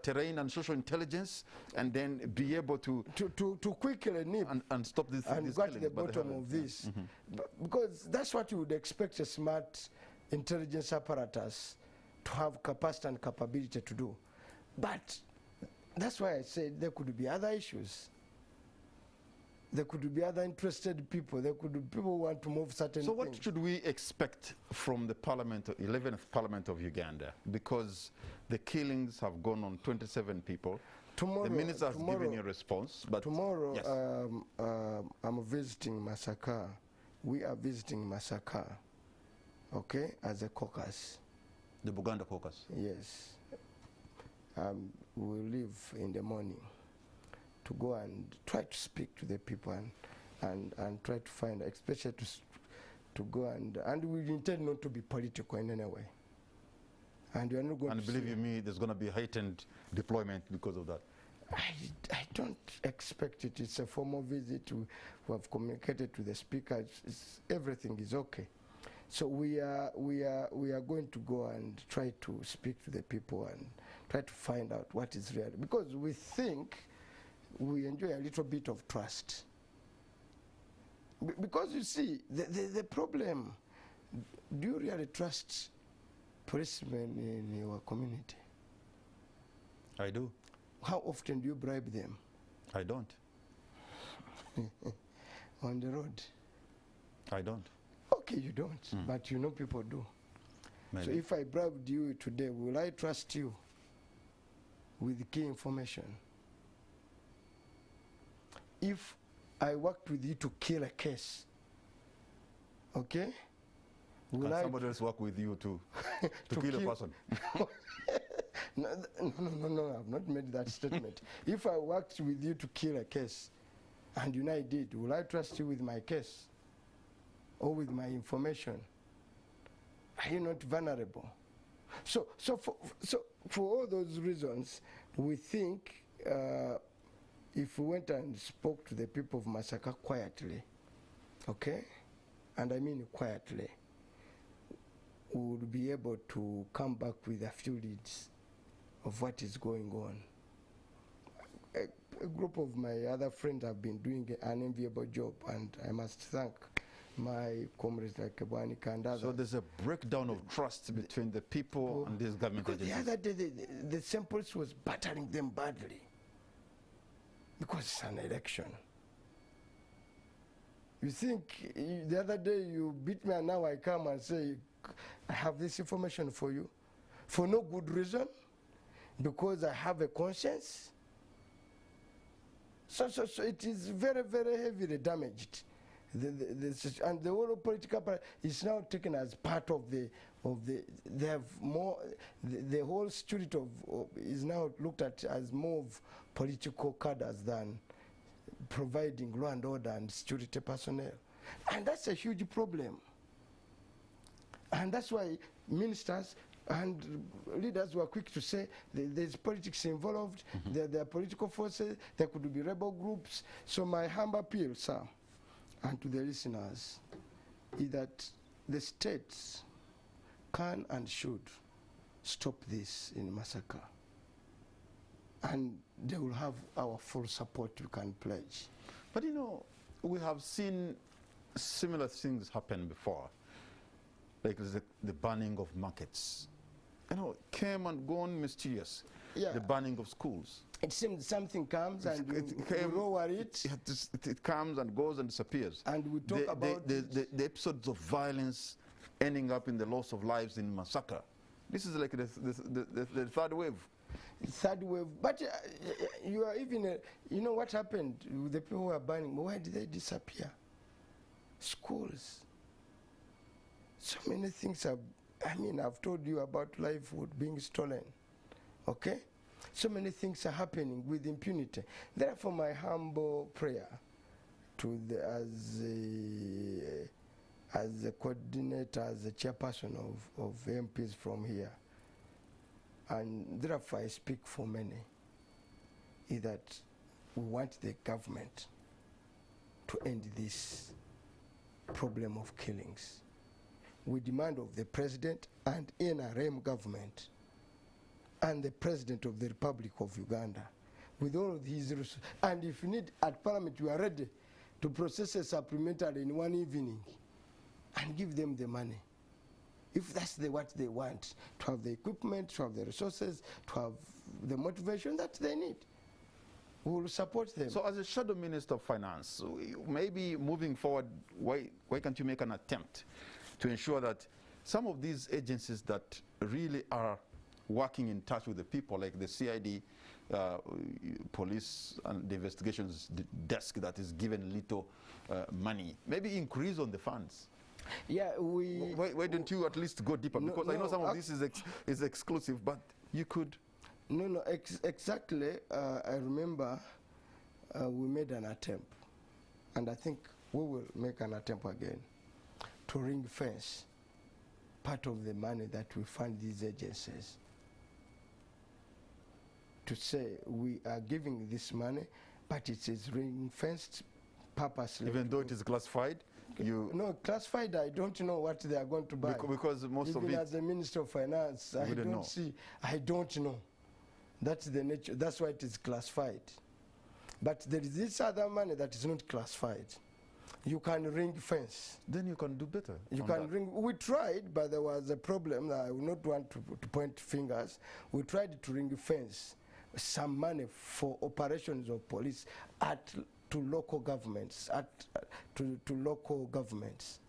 terrain and social intelligence, and then be able to quickly nip and stop this and these get killings, the bottom of this. Because that's what you would expect a smart intelligence apparatus to have capacity and capability to do. But that's why I said there could be other issues. There could be other interested people. There could be people who want to move certain things. So what should we expect from the 11th Parliament of Uganda? Because the killings have gone on 27 people. Tomorrow, the minister has given a response. But tomorrow, yes. I'm visiting Masaka. We are visiting Masaka, okay, as a caucus. The Buganda caucus? Yes. We'll leave in the morning to go and try to speak to the people and try to find, especially to go and we intend not to be political in any way. And we are not going to. And believe you me, there's going to be heightened deployment because of that. I don't expect it. It's a formal visit. We have communicated to the speaker. Everything is okay. So we are going to go and try to speak to the people and try to find out what is real, because we think we enjoy a little bit of trust. Because you see, the problem, do you really trust policemen in your community? I do. How often do you bribe them? I don't. On the road? I don't. Okay, you don't, but people do. Maybe. So if I bribed you today, will I trust you with key information? If I worked with you to kill a case, Okay? Can somebody else work with you to kill a person? No, I've not made that statement. If I worked with you to kill a case, and you know I did, will I trust you with my case? Or with my information? Are you not vulnerable? So for all those reasons, we think if we went and spoke to the people of Masaka quietly, okay, and I mean quietly, we would be able to come back with a few leads of what is going on. A group of my other friends have been doing an enviable job, and I must thank my comrades like Kebanika and others. So there's a breakdown of trust between the people and these government because agencies. the other day, the samples was battering them badly because it's an election. You think the other day you beat me and now I come and say, I have this information for you for no good reason, because I have a conscience. So it is very, very heavily damaged. And the whole political party is now taken as part of they have more, the whole spirit of is now looked at as more of political cadres than providing law and order and security personnel. And that's a huge problem. And that's why ministers and leaders were quick to say there's politics involved, there are political forces, there could be rebel groups. So my humble appeal, sir, and to the listeners, is that the states can and should stop this in Masaka. And they will have our full support we can pledge. But you know, we have seen similar things happen before, like the banning of markets. You know, came and gone mysterious. Yeah. The banning of schools. It seems something comes and we lower it. It comes and goes and disappears. And we talk about the episodes of violence ending up in the loss of lives in Masaka. This is like the third wave. Third wave. But you are even, you know what happened with the people who are banning? Why did they disappear? Schools. So many things have, I mean, I've told you about livelihood being stolen. Okay? So many things are happening with impunity. Therefore, my humble prayer to as a coordinator, as a chairperson of MPs from here, and therefore I speak for many, is that we want the government to end this problem of killings. We demand of the president and NRM government and the president of the Republic of Uganda, with all of his resources, and if you need at Parliament, we are ready to process a supplementary in one evening and give them the money. If that's what they want, to have the equipment, to have the resources, to have the motivation that they need, we will support them. So as a shadow minister of finance, maybe moving forward, why can't you make an attempt to ensure that some of these agencies that really are working in touch with the people, like the CID, police and the investigations desk that is given little money, maybe increase on the funds? Yeah, why don't you at least go deeper? Because I know some of this is exclusive, but you could. No, exactly. I remember we made an attempt, and I think we will make an attempt again to ring fence part of the money that we fund these agencies. To say we are giving this money, but it is ring fenced purposely. Even though it is classified? No, classified, I don't know what they are going to buy. Because most even of it... Even as the Minister of Finance, I don't know. That's the nature, that's why it is classified. But there is this other money that is not classified. You can ring fence. Then you can do better. You can ring. We tried, but there was a problem. I would not want to point fingers. We tried to ring fence some money for operations of police to local governments, to local governments,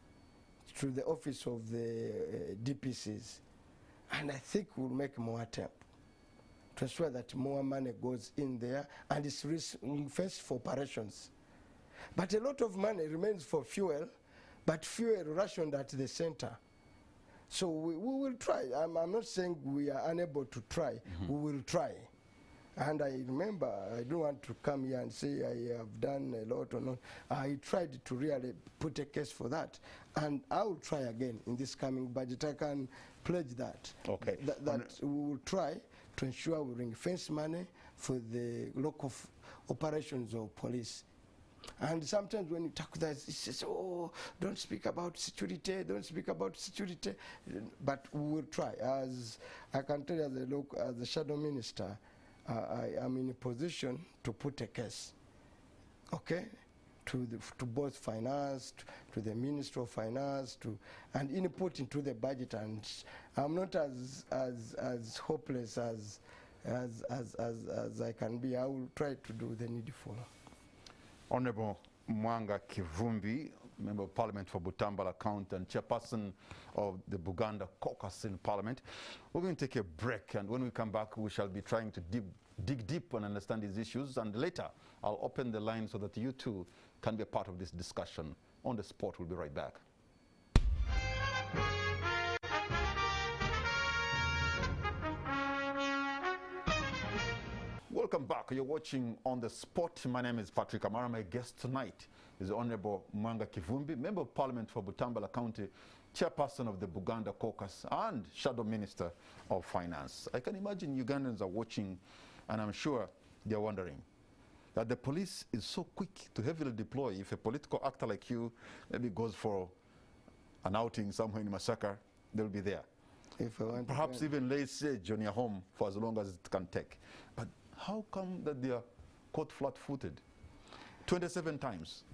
through the office of the DPCs. And I think we'll make more attempt to ensure that more money goes in there and it's first for operations. But a lot of money remains for fuel, but fuel rationed at the center. So we will try. I'm not saying we are unable to try. We will try. And I remember, I don't want to come here and say I have done a lot or not. I tried to really put a case for that. And I will try again in this coming budget. I can pledge that. Okay. That we will try to ensure we ring fence money for the local operations of police. And sometimes when you talk that, it says, oh, don't speak about security, don't speak about security. But we will try. As I can tell you as a shadow minister, I am in a position to put a case, okay, to both finance, to the Minister of Finance, and input into the budget. And I'm not as hopeless as I can be. I will try to do the needful. Honorable Mwanga Kivumbi, Member of Parliament for Butambala County and Chairperson of the Buganda Caucus in Parliament. We're going to take a break, and when we come back, we shall be trying to dig deep and understand these issues, and later I'll open the line so that you too can be a part of this discussion. On the spot, we'll be right back. Welcome back. You're watching On the Spot. My name is Patrick Amara. My guest tonight is Honorable Mwanga Kivumbi, Member of Parliament for Butambala County, Chairperson of the Buganda Caucus and Shadow Minister of Finance. I can imagine Ugandans are watching, and I'm sure they're wondering that the police is so quick to heavily deploy. If a political actor like you maybe goes for an outing somewhere in Masaka, they'll be there. If I want perhaps even lay siege on your home for as long as it can take. But how come that they are caught flat-footed 27 times?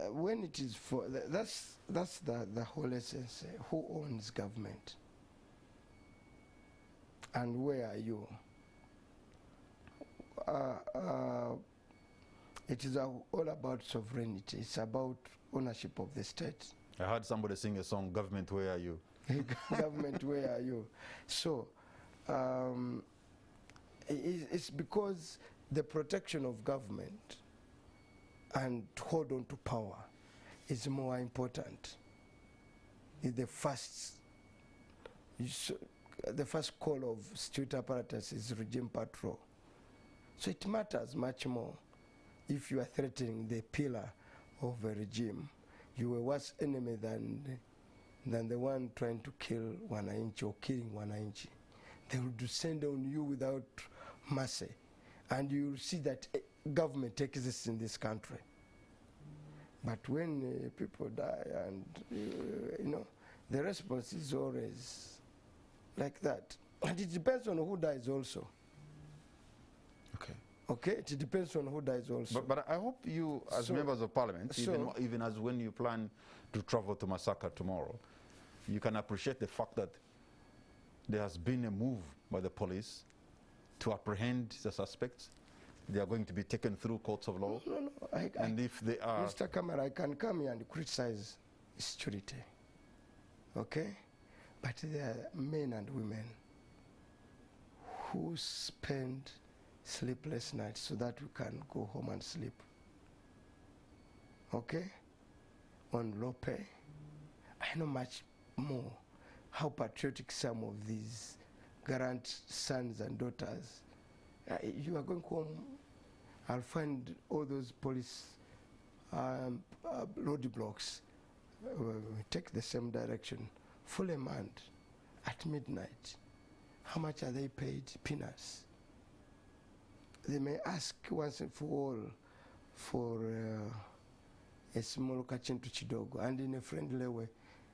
When it is for that's the whole essence. Who owns government, and where are you? It is all about sovereignty. It's about ownership of the state. I heard somebody sing a song, "Government, where are you?" Government, where are you? So it's because the protection of government and hold on to power is more important. It's the first call of security apparatus is regime patrol. So it matters much more if you are threatening the pillar of a regime. You are a worse enemy than the one trying to kill wananchi or killing wananchi. They will descend on you without mercy. And you will see that government exists in this country. But when people die, and the response is always like that. And it depends on who dies also. Okay. Okay, it depends on who dies also. But I hope you, as members of Parliament, even as when you plan to travel to Masaka tomorrow, you can appreciate the fact that there has been a move by the police to apprehend the suspects. They are going to be taken through courts of law. No. And if they are... Mr. Kamara, I can come here and criticize security. Okay? But there are men and women who spend sleepless nights so that we can go home and sleep. Okay? On low pay. I know much more how patriotic some of these grand sons and daughters. You are going home, I'll find all those police roadblocks take the same direction, fully manned at midnight. How much are they paid? Peanuts. They may ask once and for all for a small kachintu chidogo, and in a friendly way,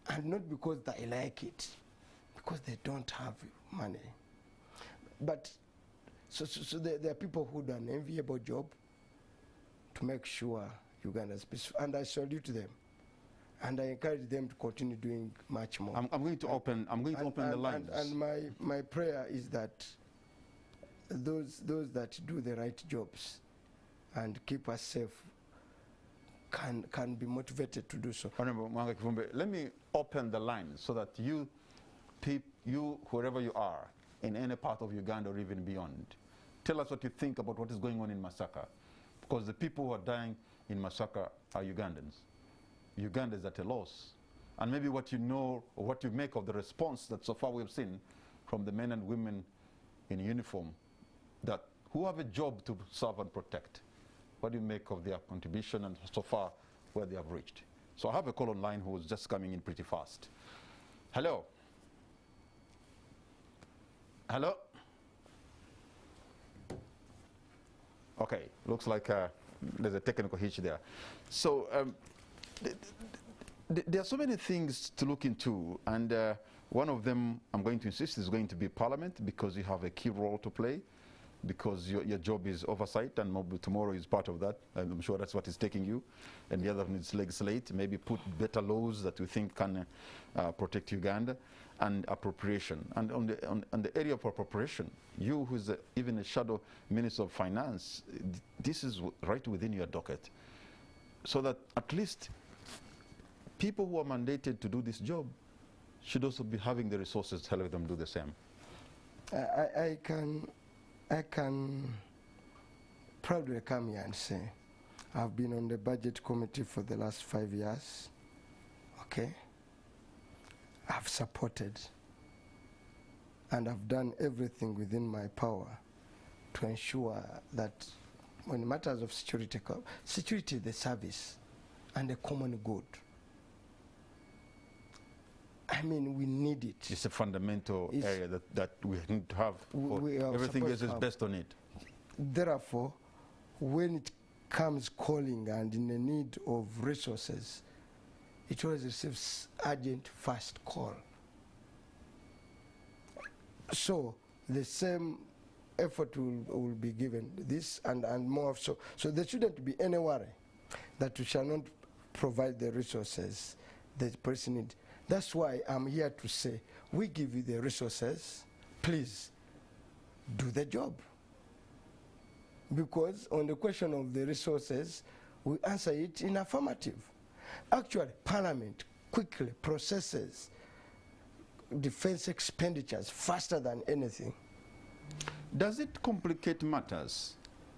and not because they like it, because they don't have money. But so there are people who do an enviable job to make sure Uganda is peaceful, and I salute them, and I encourage them to continue doing much more. I'm going to open the lines. And my prayer is that those that do the right jobs and keep us safe can be motivated to do so. Honorable Mwanga Kivumbi, let me open the lines so that you, wherever you are, in any part of Uganda or even beyond, tell us what you think about what is going on in Masaka, because the people who are dying in Masaka are Ugandans. Uganda is at a loss. And maybe what you know, or what you make of the response that so far we've seen from the men and women in uniform that who have a job to serve and protect. What do you make of their contribution and so far where they have reached? So I have a call online who's just coming in pretty fast. Hello? Hello? Okay, looks like there's a technical hitch there. So there are so many things to look into, and one of them I'm going to insist is going to be Parliament, because you have a key role to play, because your job is oversight, and tomorrow is part of that, and I'm sure that's what is taking you. And the other one is legislate, maybe put better laws that we think can protect Uganda, and appropriation. And on the area of appropriation, you who's even a shadow Minister of Finance, this is right within your docket, so that at least people who are mandated to do this job should also be having the resources to help them do the same. I can proudly come here and say I've been on the budget committee for the last 5 years. Okay, I've supported and I've done everything within my power to ensure that when matters of security come, security is the service and the common good. I mean, we need it. It's a fundamental area that we need to have. Everything else is based on it. Therefore, when it comes calling and in the need of resources, it always receives urgent first call. So the same effort will be given, this and more so. So there shouldn't be any worry that we shall not provide the resources that the person needs. That's why I'm here to say, we give you the resources, please do the job. Because on the question of the resources, we answer it in affirmative. Actually, Parliament quickly processes defense expenditures faster than anything. Does it complicate matters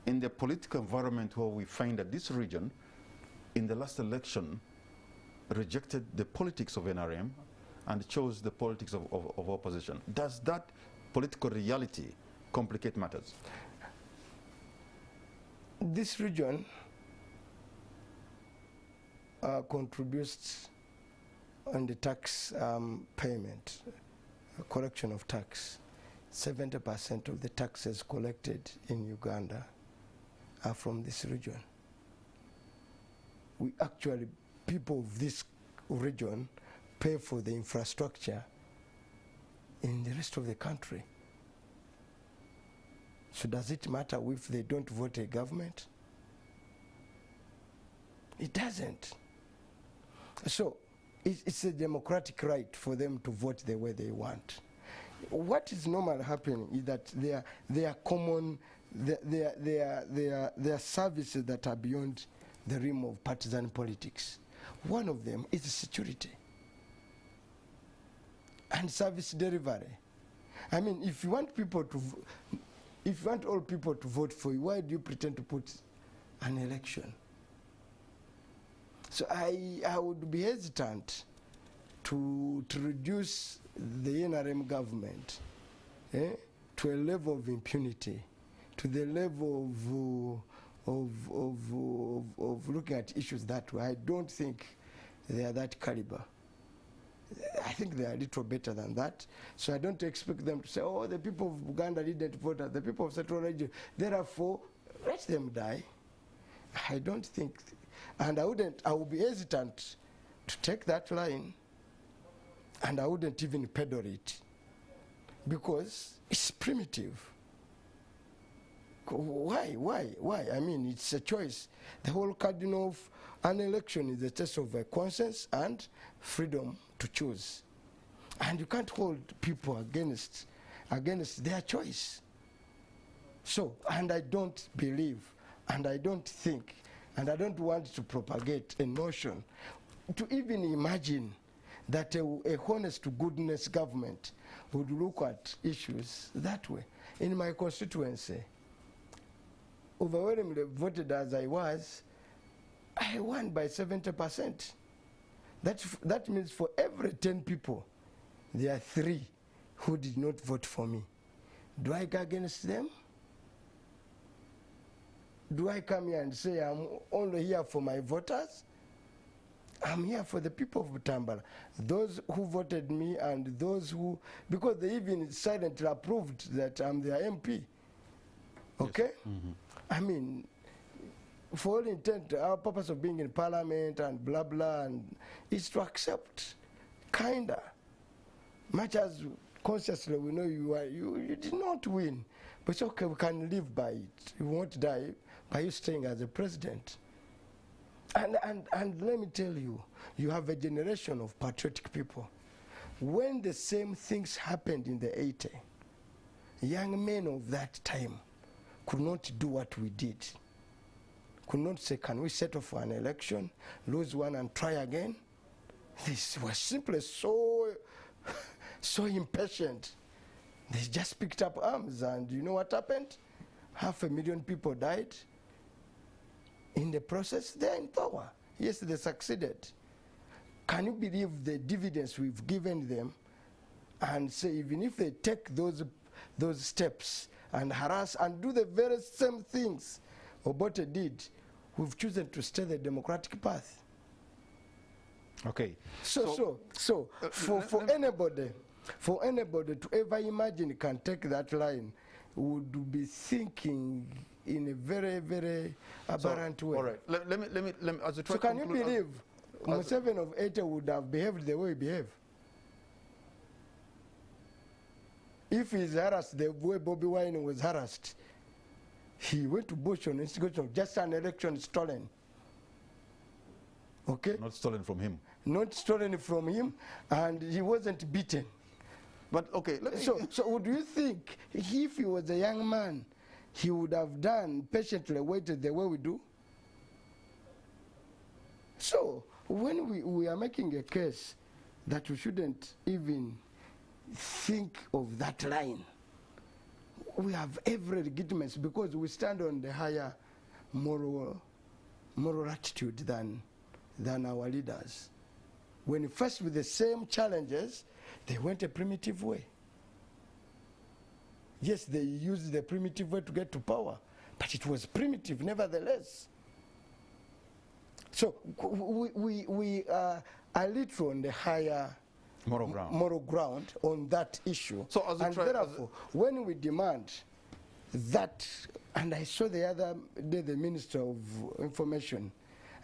in the political environment where we find that this region, in the last election, rejected the politics of NRM and chose the politics of opposition? Does that political reality complicate matters? This region contributes on the tax payment, collection of tax. 70% of the taxes collected in Uganda are from this region. We actually, people of this region pay for the infrastructure in the rest of the country. So does it matter if they don't vote a government? It doesn't. So it's a democratic right for them to vote the way they want. What is normal happening is that there are common, there are services that are beyond the realm of partisan politics. One of them is security and service delivery. I mean, if you want people to, if you want all people to vote for you, why do you pretend to put an election? So I would be hesitant to reduce the NRM government to a level of impunity, to the level of looking at issues that way. I don't think they are that caliber. I think they are a little better than that. So I don't expect them to say, oh, the people of Uganda didn't vote, the people of Central Region, therefore, let them die. I don't think, and I would be hesitant to take that line, and I wouldn't even peddle it, because it's primitive. Why? I mean, it's a choice. The whole cardinal of an election is a test of conscience and freedom to choose. And you can't hold people against their choice. So, and I don't believe, and I don't think, and I don't want to propagate a notion to even imagine that a honest to goodness government would look at issues that way. In my constituency, overwhelmingly voted as I was, I won by 70%. That means for every 10 people, there are 3 who did not vote for me. Do I go against them? Do I come here and say I'm only here for my voters? I'm here for the people of Butambala. Those who voted me and those who, because they even silently approved that I'm their MP. Okay? Yes. Mm-hmm. I mean, for all intent, our purpose of being in parliament and blah blah, and is to accept, kinda. Much as consciously we know you did not win, but it's okay, we can live by it. You won't die by you staying as a president. And let me tell you, you have a generation of patriotic people. When the same things happened in the 80s, young men of that time could not do what we did. Could not say, can we settle for an election, lose one and try again? This was simply so impatient. They just picked up arms, and you know what happened? 500,000 people died. In the process, they're in power. Yes, they succeeded. Can you believe the dividends we've given them, and say even if they take those steps and harass and do the very same things Obote did, we've chosen to stay the democratic path. Okay. So for anybody to ever imagine can take that line would be thinking in a very, very aberrant way. All right. Let me as a try so to can you conclude, believe Museveni of 80 would have behaved the way he behaved? If he's harassed the way Bobby Wine was harassed, he went to Bush on instigation of just an election stolen. Okay? Not stolen from him. Not stolen from him, and he wasn't beaten. But okay, so do you think if he was a young man, he would have done patiently waited the way we do? So when we are making a case that we shouldn't even think of that line, we have every legitimacy because we stand on the higher moral attitude than our leaders. When faced with the same challenges, they went a primitive way. Yes, they used the primitive way to get to power, but it was primitive nevertheless. So we are a little on the higher moral ground on that issue. So and therefore, when we demand that, and I saw the other day the Minister of Information,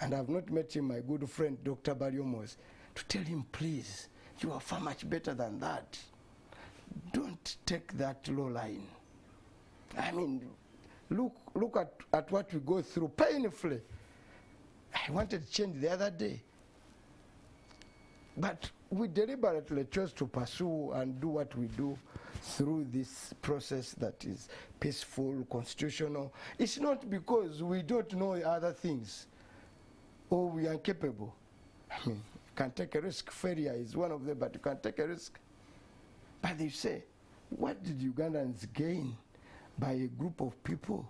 and I've not met him, my good friend Dr. Bariomos, to tell him, please, you are far much better than that. Don't take that low line. I mean, look at what we go through painfully. I wanted to change the other day, but we deliberately chose to pursue and do what we do through this process that is peaceful, constitutional. It's not because we don't know other things or we are incapable. I mean, you can take a risk. Failure is one of them, but you can take a risk. But they say, what did Ugandans gain by a group of people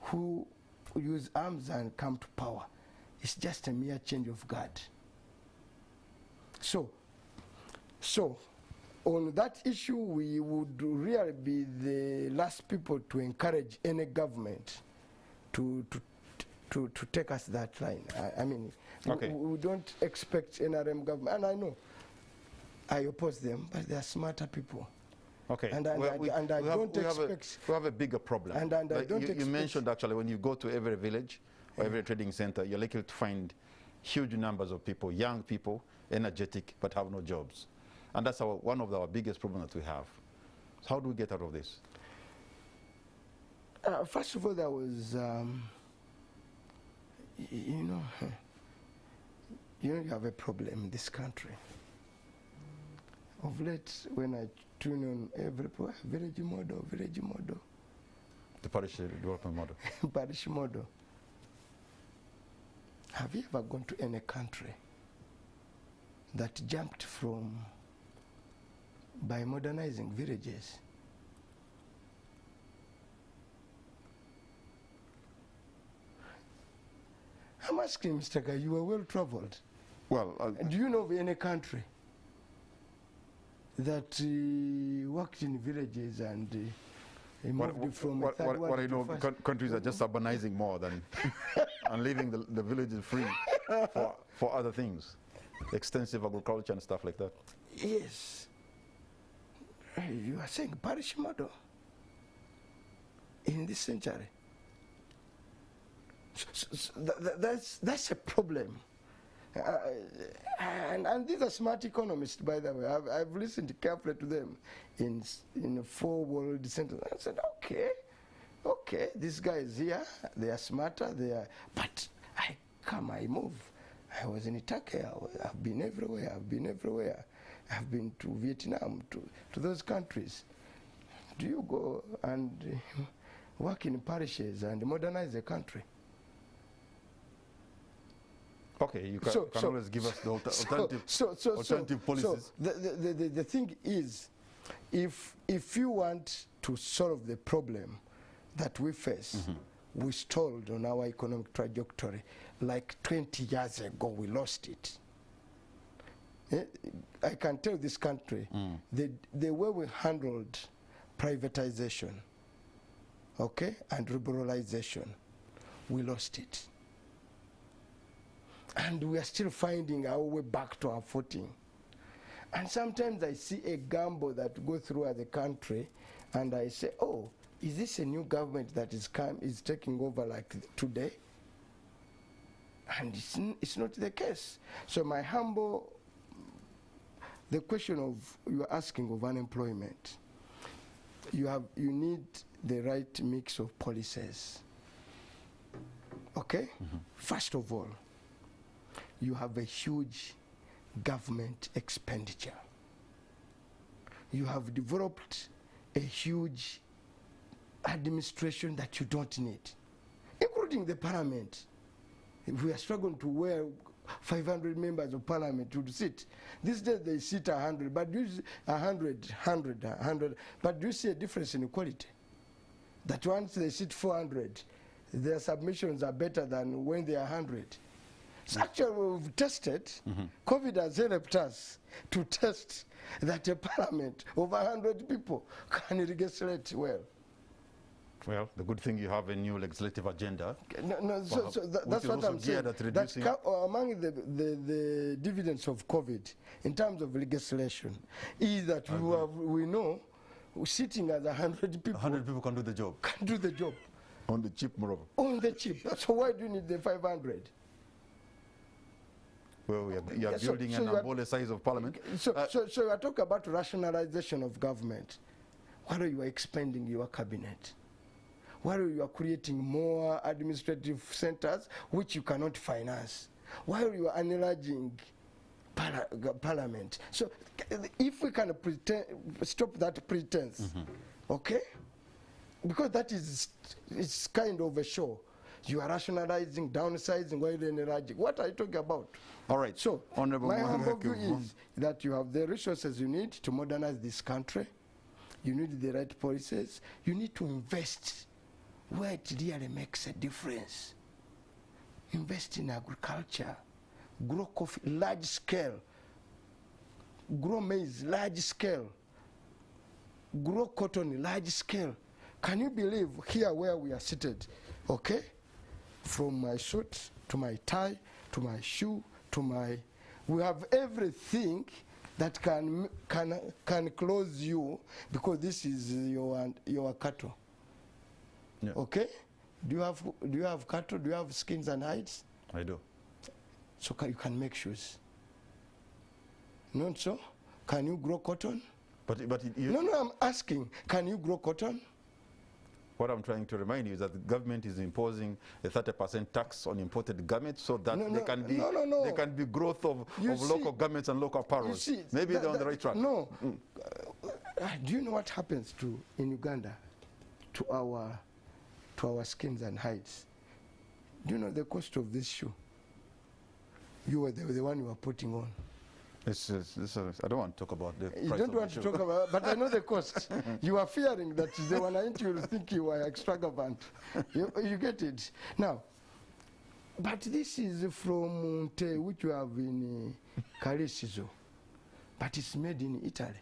who use arms and come to power? It's just a mere change of guard. So on that issue, we would really be the last people to encourage any government to take us that line. I mean, okay. we don't expect NRM government, and I know I oppose them, but they are smarter people. Okay, and we have a bigger problem. And I don't you mentioned actually when you go to every village or every trading center, you're likely to find huge numbers of people, young people, energetic, but have no jobs. And that's one of our biggest problems that we have. So how do we get out of this? First of all, there was, you have a problem in this country. Of late, when I tune on every village model. The parish development model. Parish model. Have you ever gone to any country that jumped by modernizing villages? I'm asking Mr. Guy, you are well traveled. Well, do you know of any country that worked in villages and moved from a third world what I to know, first? countries are just urbanizing more than and leaving the villages free for other things, extensive agriculture and stuff like that. Yes. You are saying parish model in this century. That's a problem. And these are smart economists, by the way. I've listened carefully to them in a four-world sentence. I said, okay, this guy is here. They are smarter. But I move. I was in Turkey. I've been everywhere. I've been to Vietnam, to those countries. Do you go and work in parishes and modernize the country? Okay, you can always give us the alternative policies. So the thing is, if you want to solve the problem that we face, we stalled on our economic trajectory. Like 20 years ago, we lost it. I can tell this country, the way we handled privatization, okay, and liberalization, we lost it. And we are still finding our way back to our footing. And sometimes I see a gamble that goes through as a country, and I say, oh, is this a new government that is taking over like today? And it's not the case. So the question of you're asking of unemployment, you need the right mix of policies. Okay? First of all, you have a huge government expenditure. You have developed a huge administration that you don't need, including the parliament. We are struggling to where 500 members of parliament would sit. These days they sit 100, but do you see 100, but do you see a difference in quality? That once they sit 400, their submissions are better than when they are 100. So actually we've tested, COVID has helped us to test that a parliament of 100 people can legislate well. Well, the good thing you have a new legislative agenda. That's what I'm saying. Among the dividends of COVID, in terms of legislation, is that we know sitting as 100 people. 100 people can do the job. Can do the job. On the cheap, moreover. On the cheap. So why do you need the 500? Well, you are building an umbrella size of parliament. So you are talking about rationalization of government. While you are expanding your cabinet, while you are creating more administrative centers which you cannot finance, while you are enlarging parliament. So if we can stop that pretense, okay? Because that is, it's kind of a show. You are rationalizing, downsizing, while enlarging. What are you talking about? All right. So Honorable my humble view is that you have the resources you need to modernize this country. You need the right policies. You need to invest where it really makes a difference. Invest in agriculture. Grow coffee, large scale. Grow maize, large scale. Grow cotton, large scale. Can you believe here where we are seated, okay? From my suit to my tie to my shoe to my, we have everything that can close you, because this is your cattle. Yeah. Okay? Do you have cattle? Do you have skins and hides? I do. So you can make shoes. Not so? Can you grow cotton? No, I'm asking, can you grow cotton? What I'm trying to remind you is that the government is imposing a 30% tax on imported garments so that there can be growth of local garments and local apparel. Maybe they're on the right track. No. Do you know what happens in Uganda to our skins and hides? Do you know the cost of this shoe? You were the one you were putting on. I don't want to talk about the price. You don't want to talk about, but I know the cost. You are fearing that when I you will think you are extravagant. You get it. Now, But this is from which you have in Calisizo, but it's made in Italy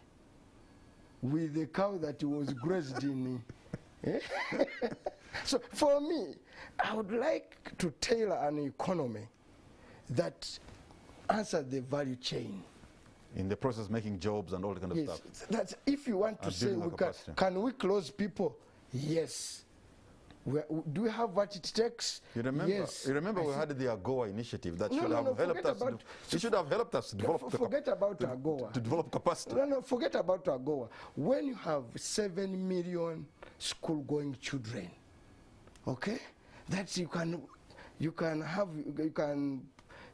with the cow that was grazed in. So for me, I would like to tailor an economy that answers the value chain. In the process, making jobs and all that kind of Yes, stuff. that's if you want to say we can we close people? Yes. Do we have what it takes? You remember? Yes. You remember we had the AGOA initiative that No, should no, have no, helped us. It should have helped us develop Forget about AGOA. to develop capacity. No, forget about AGOA. When you have 7 million school-going children, okay, that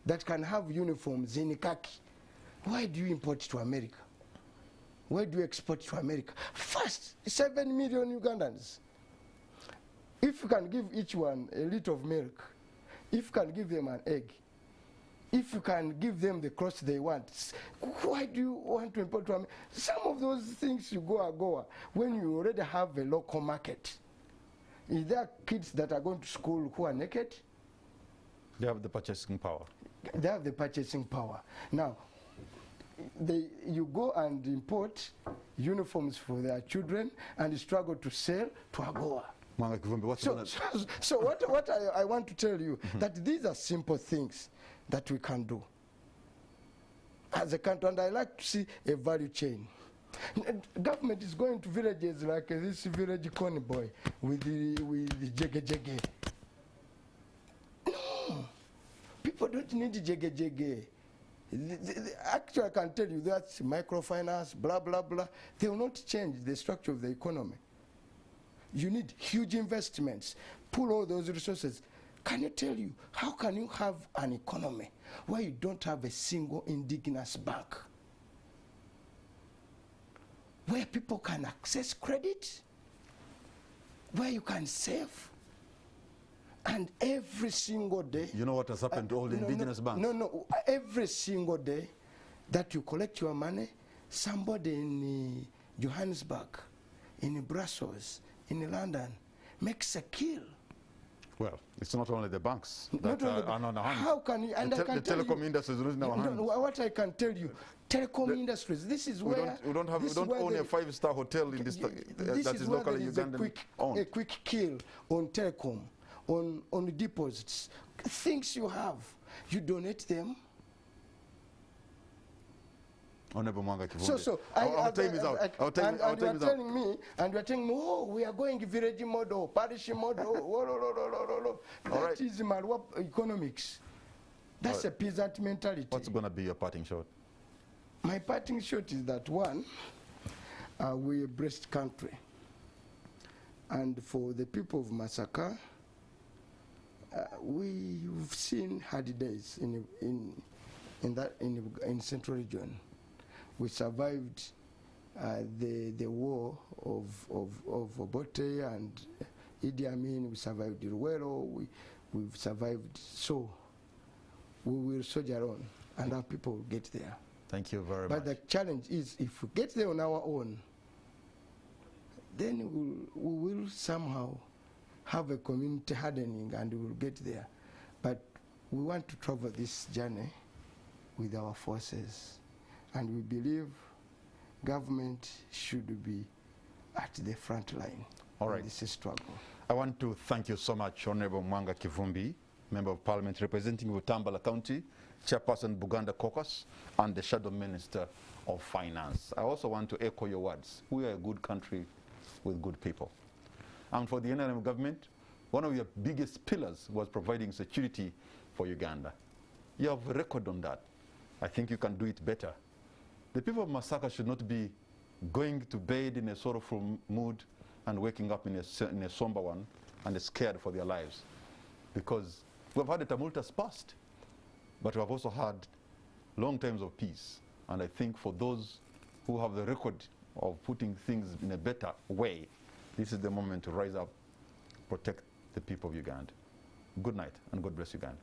that can have uniforms in khaki. Why do you import to America? Why do you export to America? First, 7 million Ugandans. If you can give each one a liter of milk, if you can give them an egg, if you can give them the clothes they want, why do you want to import to America? Some of those things you go AGOA when you already have a local market. Is there kids that are going to school who are naked? They have the purchasing power. They have the purchasing power. Now, you go and import uniforms for their children and struggle to sell to AGOA. Mwanga Kivumbi, so what I want to tell you, that these are simple things that we can do as a country, and I like to see a value chain. Government is going to villages like this village corny boy with the jege. No, people don't need jege. Actually, I can tell you that's microfinance, blah, blah, blah. They will not change the structure of the economy. You need huge investments, pull all those resources. Can you tell you, how can you have an economy where you don't have a single indigenous bank? Where people can access credit, where you can save, and every single day. You know what has happened to all the indigenous banks? No, every single day that you collect your money, somebody in Johannesburg, in Brussels, in London, makes a kill. Well, it's not only the banks that are on our hands. How can you? And the telecom industry is losing our hands. What I can tell you, telecom industries. This is where we don't own a 5-star hotel in this that is locally Ugandan owned. A quick kill on telecom, on deposits, things you have, you donate them. Honorable Mwanga Kivumbi. So our time is out. Our time is out. And you are telling me, oh, we are going village model, parish model. That is Malwa economics. That's a peasant mentality. What's going to be your parting shot? My parting shot is that, one, we're a blessed country. And for the people of Masaka, we've seen hard days in Central Region. We survived the war of Obote and Idi Amin. We survived Ruwero. We've survived. So we will soldier on, and our people will get there. Thank you very much. But the challenge is, if we get there on our own, then we will somehow have a community hardening, and we will get there. But we want to travel this journey with our forces. And we believe government should be at the front line. All right. This is struggle. I want to thank you so much, Honorable Mwanga Kivumbi, Member of Parliament representing Butambala County, Chairperson Buganda Caucus, and the Shadow Minister of Finance. I also want to echo your words. We are a good country with good people. And for the NRM government, one of your biggest pillars was providing security for Uganda. You have a record on that. I think you can do it better. The people of Masaka should not be going to bed in a sorrowful mood and waking up in a somber one and scared for their lives. Because we've had a tumultuous past, but we have also had long times of peace. And I think for those who have the record of putting things in a better way, this is the moment to rise up, protect the people of Uganda. Good night, and God bless Uganda.